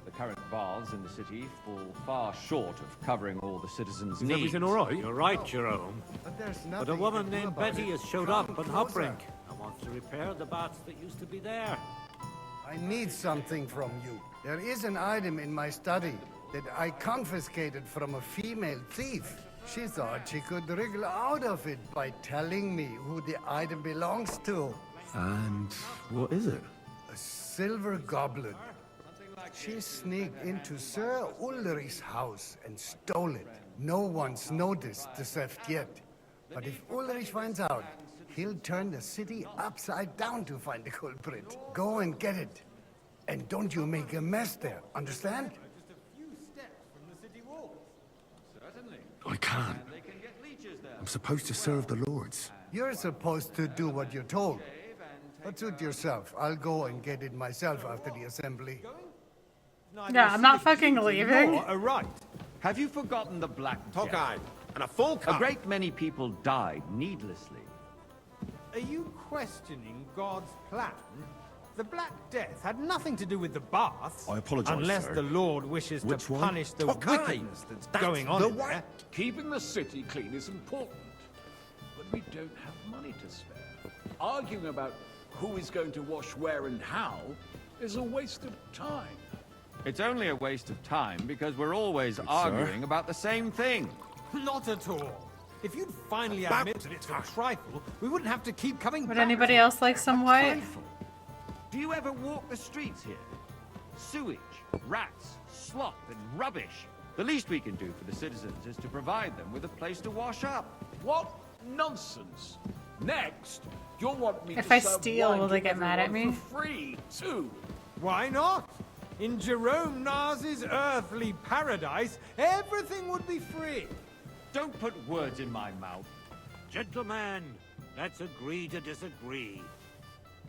The current baths in the city fall far short of covering all the citizens' needs. Everything all right? You're right, Jerome. But there's But nothing a woman you can do named about Betty it. has showed Come up on closer. Hopbrink and wants to repair the baths that used to be there. I need something from you. There is an item in my study that I confiscated from a female thief. She thought she could wriggle out of it by telling me who the item belongs to. And what is it? A silver goblet. She sneaked into Sir Ulrich's house and stole it. No one's noticed the theft yet. But if Ulrich finds out, he'll turn the city upside down to find the culprit. Go and get it. And don't you make a mess there, understand? I can't. I'm supposed to serve the lords. You're supposed to do what you're told. But suit yourself. I'll go and get it myself after the assembly. Yeah, I'm not fucking leaving. Right. Have you forgotten the Black Death? Tokai, and a full cup. A great many people died needlessly. Are you questioning God's plan? The Black Death had nothing to do with the baths. I apologise, Unless sir. the Lord wishes Which to one? punish the Tokai. wickedness that's That's going on the in one. there. Keeping the city clean is important, but we don't have money to spare. Arguing about who is going to wash where and how is a waste of time. It's only a waste of time because we're always arguing about the same thing. Not at all. If you'd finally admit that it's a trifle, we wouldn't have to keep coming Would back. anybody else like some white? Do you ever walk the streets here? Sewage, rats, slop, and rubbish. The least we can do for the citizens is to provide them with a place to wash up. What nonsense! Next, you'll want me If to I serve steal, wine will they to get mad at everyone me? for free, too. Why not? In Jerome Nas's earthly paradise, everything would be free. Don't put words in my mouth. Gentlemen, let's agree to disagree.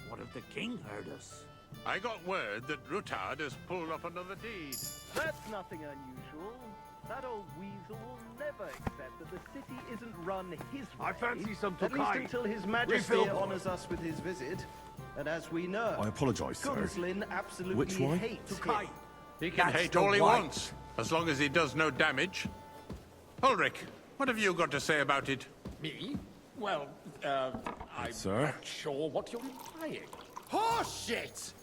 What if the king heard us? I got word that Rutard has pulled up another deed. That's nothing unusual. That old weasel will never accept that the city isn't run his way. I fancy some At least Tokai. until his majesty Refill, boy. honors us with his visit. And as we know, I apologise, sir. Gunslin absolutely Which one? hates Tokai. him. He can That's hate the all he white. wants, as long as he does no damage. Ulrich, what have you got to say about it? Me? Well, I'm Sir? not sure what you're implying. Horseshit!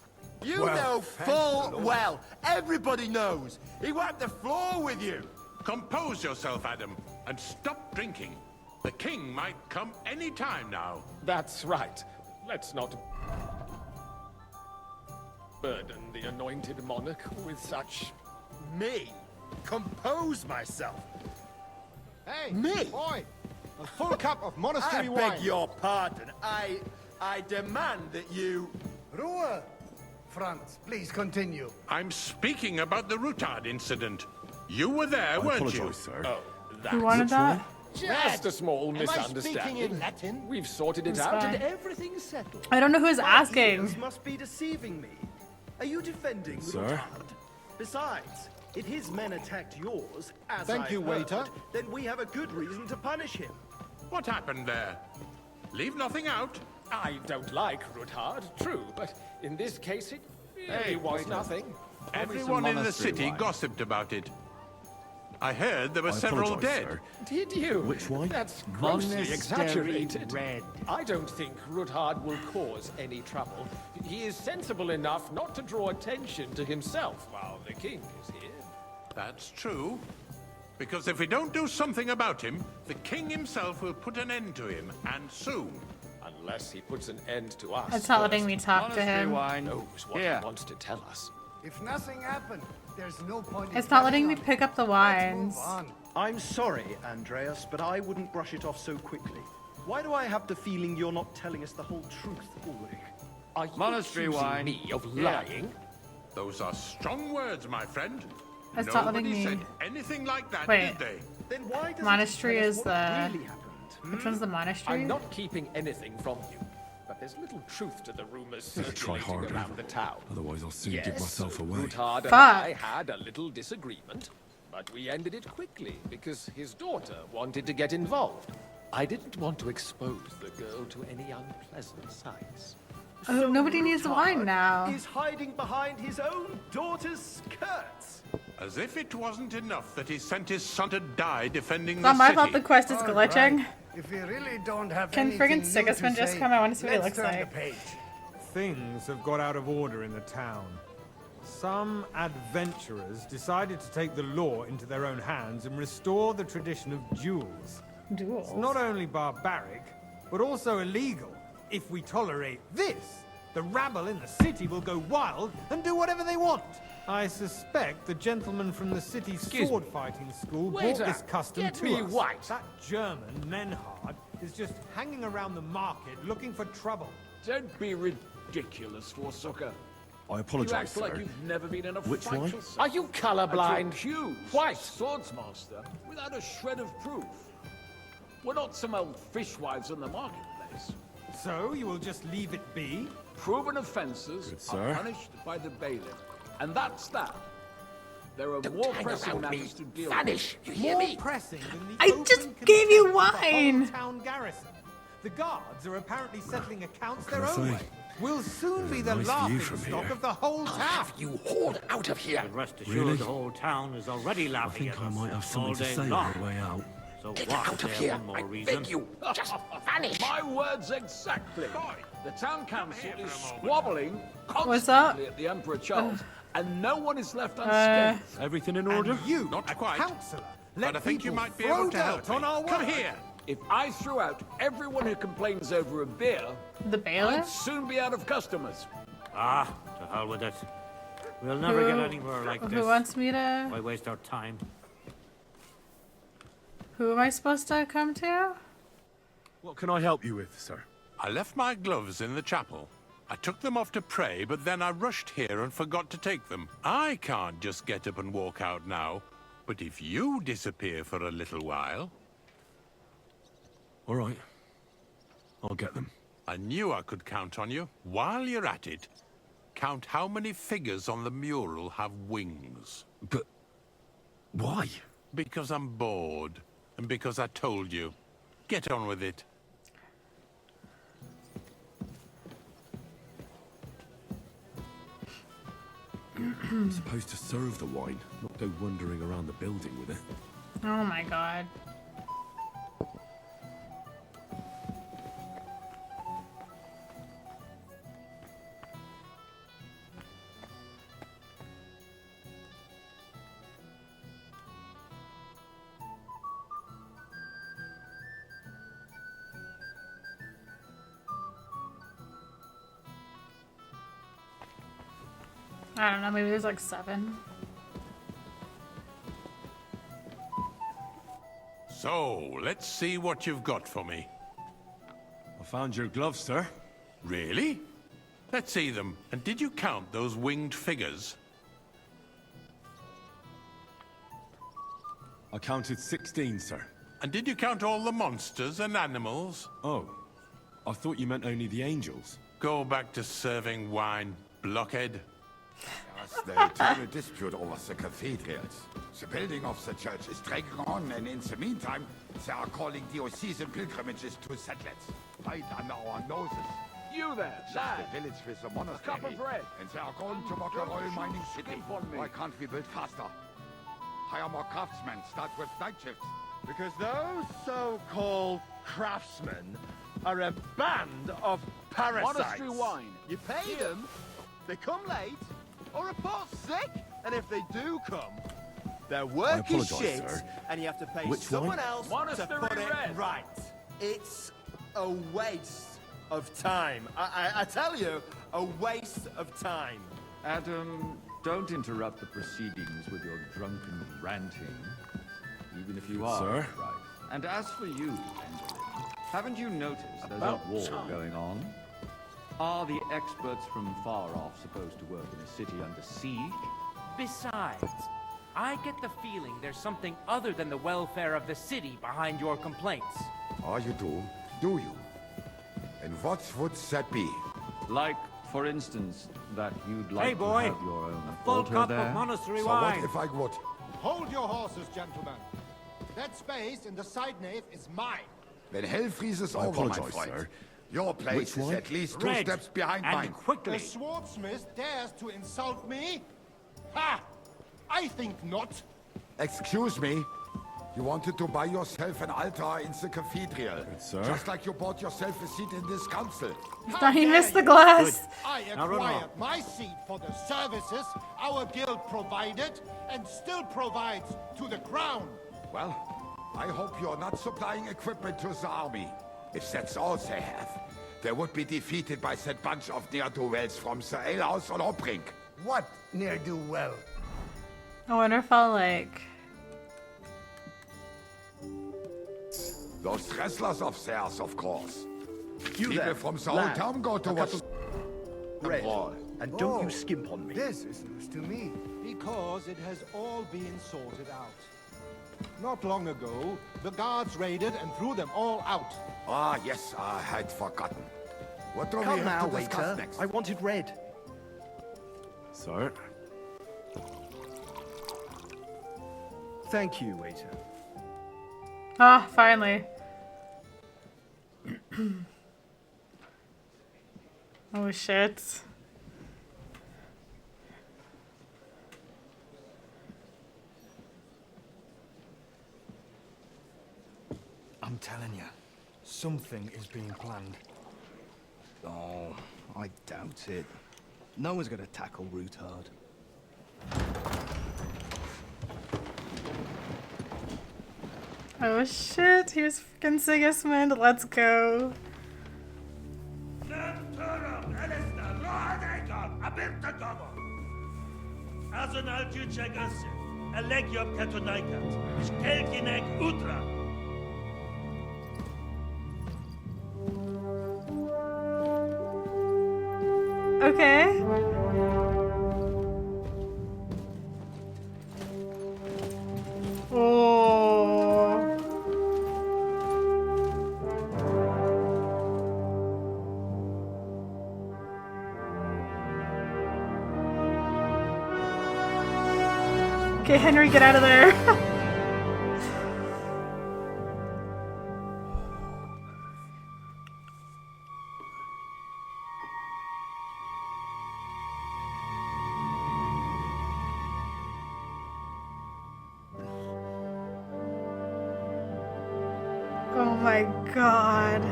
You Well, know thank full the Lord. well. Everybody knows. He wiped the floor with you. Compose yourself, Adam, and stop drinking. The king might come any time now. That's right. Let's not burden the anointed monarch with such... Me? Compose myself. Hey, Me? boy, a full cup of monastery I wine. beg your pardon. I demand that you... Ruhe! Franz, please continue. I'm speaking about the Rutard incident. You were there, I weren't you? apologise, sir. Oh, that's Who wanted that? just a small Am I speaking misunderstanding. in Latin? We've sorted it It's out fine. and everything's settled. I don't know who's My asking. ears must be deceiving me. Are you defending Sir? Rutard? Besides, if his men attacked yours, as Thank I've you, heard, waiter. then we have a good reason to punish him. What happened there? Leave nothing out. I don't like Rutard, true, but in this case it really was waiter. nothing. Everyone in the monastery city wine. gossiped about it. I heard there were I several apologise, dead. sir. Did you? Which wine? That's grossly Monastery exaggerated. red. I don't think Rutard will cause any trouble. He is sensible enough not to draw attention to himself while the king is here. That's true. Because if we don't do something about him, the king himself will put an end to him, and soon. Unless he puts an end to us. It's not letting first. me talk to Monastery him. wine. Knows what Here. he wants to tell us. If nothing happened, there's no point in It's not letting carrying me on. pick up the Let's wines. move on. I'm sorry, Andreas, but I wouldn't brush it off so quickly. Why do I have the feeling you're not telling us the whole truth, Ulrich? Are you Monastery accusing wine. me of Here. lying? Those are strong words, my friend. It's not letting Nobody me- said anything like that, Wait. did they? Then why does Monastery it tell us is what the- really happened? Which one's the monastery? I'm not keeping anything from you, but there's little truth to the rumors Better try circulating harder. around the town. Otherwise I'll soon Yes, give myself away. Ruthard and Fuck. I had a little disagreement, but we ended it quickly because his daughter wanted to get involved. I didn't want to expose the girl to any unpleasant sights. Oh, nobody needs the wine now. Is hiding behind his own daughter's skirts. As if it wasn't enough that he sent his son to die defending the Tom, I city. thought the quest is glitching. If we really don't have Can anything friggin' new to Sigismund just say, come? I want to see what he let's looks turn like. the page. Things have got out of order in the town. Some adventurers decided to take the law into their own hands and restore the tradition of duels. Duels? It's not only barbaric, but also illegal. If we tolerate this, the rabble in the city will go wild and do whatever they want. I suspect the gentleman from the city's Excuse me. sword-fighting school Waiter, brought this custom get to me us. white. That German, Menhard, is just hanging around the market looking for trouble. Don't be ridiculous, Forsucker. I You apologise, act sir. like you've never been in a Which fight one? yourself. Are you colorblind? And to accuse White. a swordsmaster without a shred of proof. We're not some old fishwives in the marketplace. So you will just leave it be? Proven offences Good, are sir. punished by the bailiff. And that's that. There are Don't more hang pressing around me. matters to deal Vanish. with. You hear More me? pressing than the I open just gave you contempt of the whole wine. town garrison. The guards are apparently settling accounts their Can I own say, way. We'll soon be there's the a nice view laughing from stock here. of the whole I'll town. have you hauled out of here. But rest assured, Really? the whole town is already I laughing think at I us might have something all to day say long. on the way out. So Get what out is of there here. one more I reason? beg you. Just vanish. My words exactly. The town council is squabbling What's up? constantly at the Emperor Charles, and no one is left unscathed. Everything in order? And you, Not a quite. councillor, But let I think you people might be throw able to help dirt on me. our Come work. here. If I threw out everyone who complains over a beer, The I'd bailiff? soon be out of customers. Ah, to hell with it. We'll never get anywhere like this. Who wants me to... Why waste our time? Who am I supposed to come to? What can I help you with, sir? I left my gloves in the chapel. I took them off to pray, but then I rushed here and forgot to take them. I can't just get up and walk out now. But if you disappear for a little while... All right. I'll get them. I knew I could count on you. While you're at it, count how many figures on the mural have wings. But why? Because I'm bored, and because I told you. Get on with it. I'm supposed to serve the wine, not go wandering around the building with it. Oh my god. I don't know, maybe there's like 7. So, let's see what you've got for me. I found your gloves, sir. Really? Let's see them. And did you count those winged figures? I counted 16, sir. And did you count all the monsters and animals? Oh, I thought you meant only the angels. Go back to serving wine, blockhead. Yes, they turn a dispute over the cathedrals. The building of the church is dragging on, and in the meantime, they are calling diocesan pilgrimages to settlers. Right under our noses. You there, Just lad. the village with the monastery. cup of bread. And they are going to mock a royal mining city. Why can't we build faster? Hire more craftsmen, start with night shifts. Because those so-called craftsmen are a band of parasites. Monastery wine. You pay them, they come late, or report sick, and if they do come, their work is apologise, shit, sir. and you have to pay Which someone wine? else Monastery to put it red. right. It's a waste of time. I tell you, a waste of time. Adam, don't interrupt the proceedings with your drunken ranting. Even if you are Sir? right. And as for you, Engelin, haven't you noticed there's a About war time. going on? Are the experts from far off supposed to work in a city under siege? Besides, I get the feeling there's something other than the welfare of the city behind your complaints. Oh, you do? Do you? And what would that be? Like, for instance, that you'd like Hey, boy, to have your own a full altar cup there? of monastery So wine. what if I would? Hold your horses, gentlemen. That space in the side nave is mine. Then hell freezes I over, my apologize, friend. sir. Your place Which is one? at least 2 Red, steps behind and mine. quickly. The swordsmith dares to insult me? Ha! I think not. Excuse me? You wanted to buy yourself an altar in the cathedral. sir. Just like you bought yourself a seat in this council. Thought he missed the glass. I Now run acquired on. my seat for the services our guild provided and still provides to the crown. Well, I hope you're not supplying equipment to the army. If that's all they have, they would be defeated by that bunch of ne'er-do-wells from the alehouse on Hopbrink. What ne'er-do-well? I wonder if I'll like. Those wrestlers of theirs, of course. You People there, from the whole lad. town go to A watch cup them Red. brawl. And don't you skimp on me. This is news to me. Because it has all been sorted out. Not long ago, the guards raided and threw them all out. Ah, yes, I had forgotten. What do we Come have now, to discuss waiter. next? I wanted red. Sir? Thank you, waiter. Ah, finally. Oh shit. I'm telling you, something is being planned. Oh, I doubt it. No one's gonna tackle Rootard. Oh shit, here's freaking Sigismund. Let's go. Okay. Oh. Okay, Henry, get out of there. Oh my god.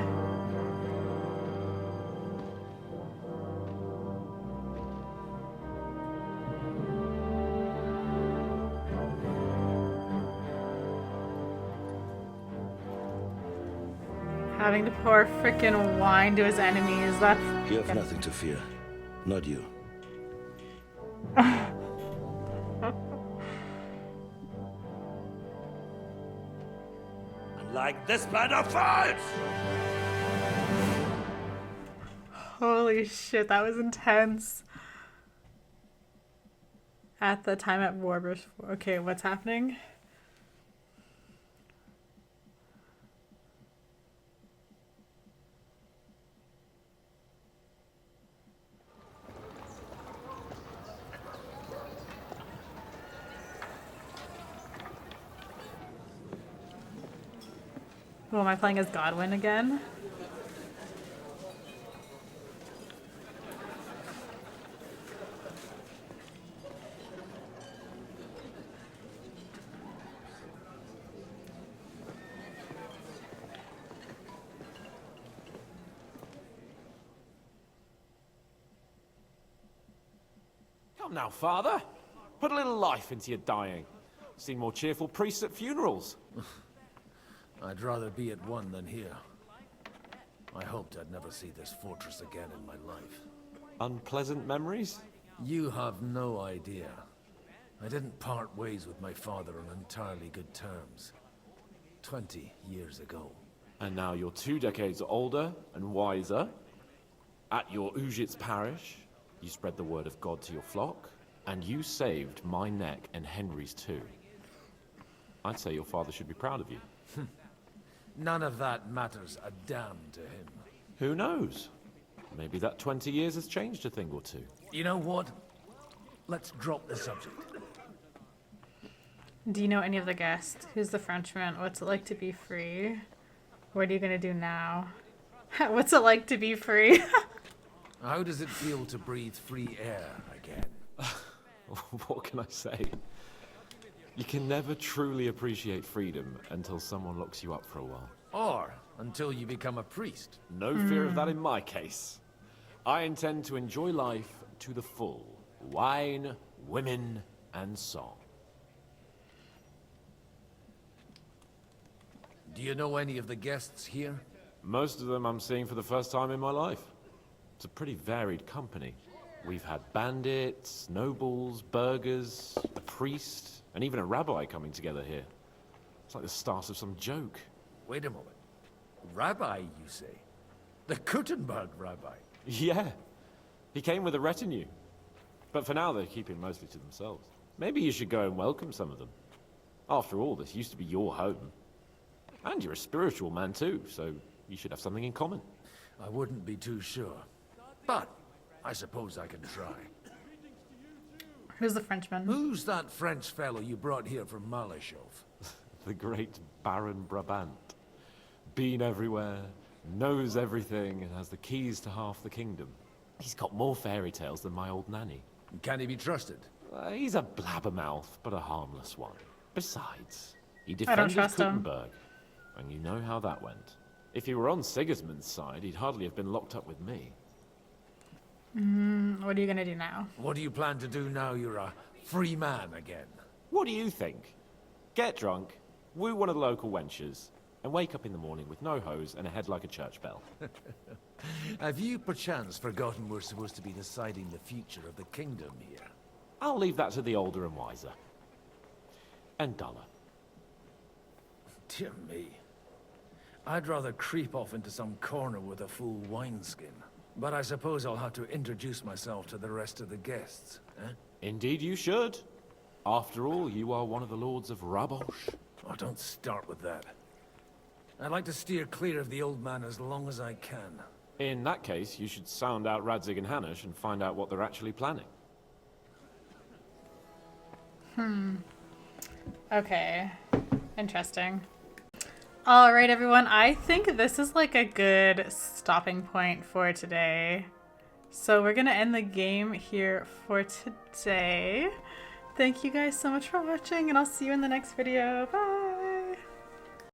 Having to pour frickin' wine to his enemies, that's... You have nothing to fear. Not you. Like this plan of falls! Holy shit, that was intense. At the time at Warbur's... Okay, what's happening? Oh, am I playing as Godwin again? Come now, Father. Put a little life into your dying. Seen more cheerful priests at funerals. I'd rather be at one than here. I hoped I'd never see this fortress again in my life. Unpleasant memories? You have no idea. I didn't part ways with my father on entirely good terms. 20 years ago. And now you're 2 decades older and wiser. At your Ujit's parish, you spread the word of God to your flock. And you saved my neck and Henry's too. I'd say your father should be proud of you. None of that matters a damn to him. Who knows? Maybe that 20 years has changed a thing or two. You know what? Let's drop the subject. Do you know any of the guests? Who's the Frenchman? What's it like to be free? What are you gonna do now? What's it like to be free? How does it feel to breathe free air again? What can I say? You can never truly appreciate freedom until someone locks you up for a while. Or until you become a priest. No fear of that in my case. I intend to enjoy life to the full. Wine, women, and song. Do you know any of the guests here? Most of them I'm seeing for the first time in my life. It's a pretty varied company. We've had bandits, nobles, burghers, a priest, and even a rabbi coming together here. It's like the start of some joke. Wait a moment. Rabbi, you say? The Kuttenberg rabbi? Yeah. He came with a retinue. But for now, they're keeping mostly to themselves. Maybe you should go and welcome some of them. After all, this used to be your home. And you're a spiritual man too, so you should have something in common. I wouldn't be too sure. But I suppose I can try. Who's the Frenchman? Who's that French fellow you brought here from Malashov? The great Baron Brabant. Been everywhere, knows everything, and has the keys to half the kingdom. He's got more fairy tales than my old nanny. Can he be trusted? He's a blabbermouth, but a harmless one. Besides, he I don't defended trust him. Kuttenberg, and you know how that went. If he were on Sigismund's side, he'd hardly have been locked up with me. What are you gonna do now? What do you plan to do now you're a free man again? What do you think? Get drunk, woo one of the local wenches, and wake up in the morning with no hose and a head like a church bell. Have you perchance forgotten we're supposed to be deciding the future of the kingdom here? I'll leave that to the older and wiser. And duller. Dear me. I'd rather creep off into some corner with a full wineskin. But I suppose I'll have to introduce myself to the rest of the guests, eh? Indeed you should. After all, you are one of the lords of Rabosh. Oh, don't start with that. I'd like to steer clear of the old man as long as I can. In that case, you should sound out Radzig and Hanush and find out what they're actually planning. Okay. Interesting. Alright everyone, I think this is like a good stopping point for today. So we're gonna end the game here for today. Thank you guys so much for watching, and I'll see you in the next video. Bye!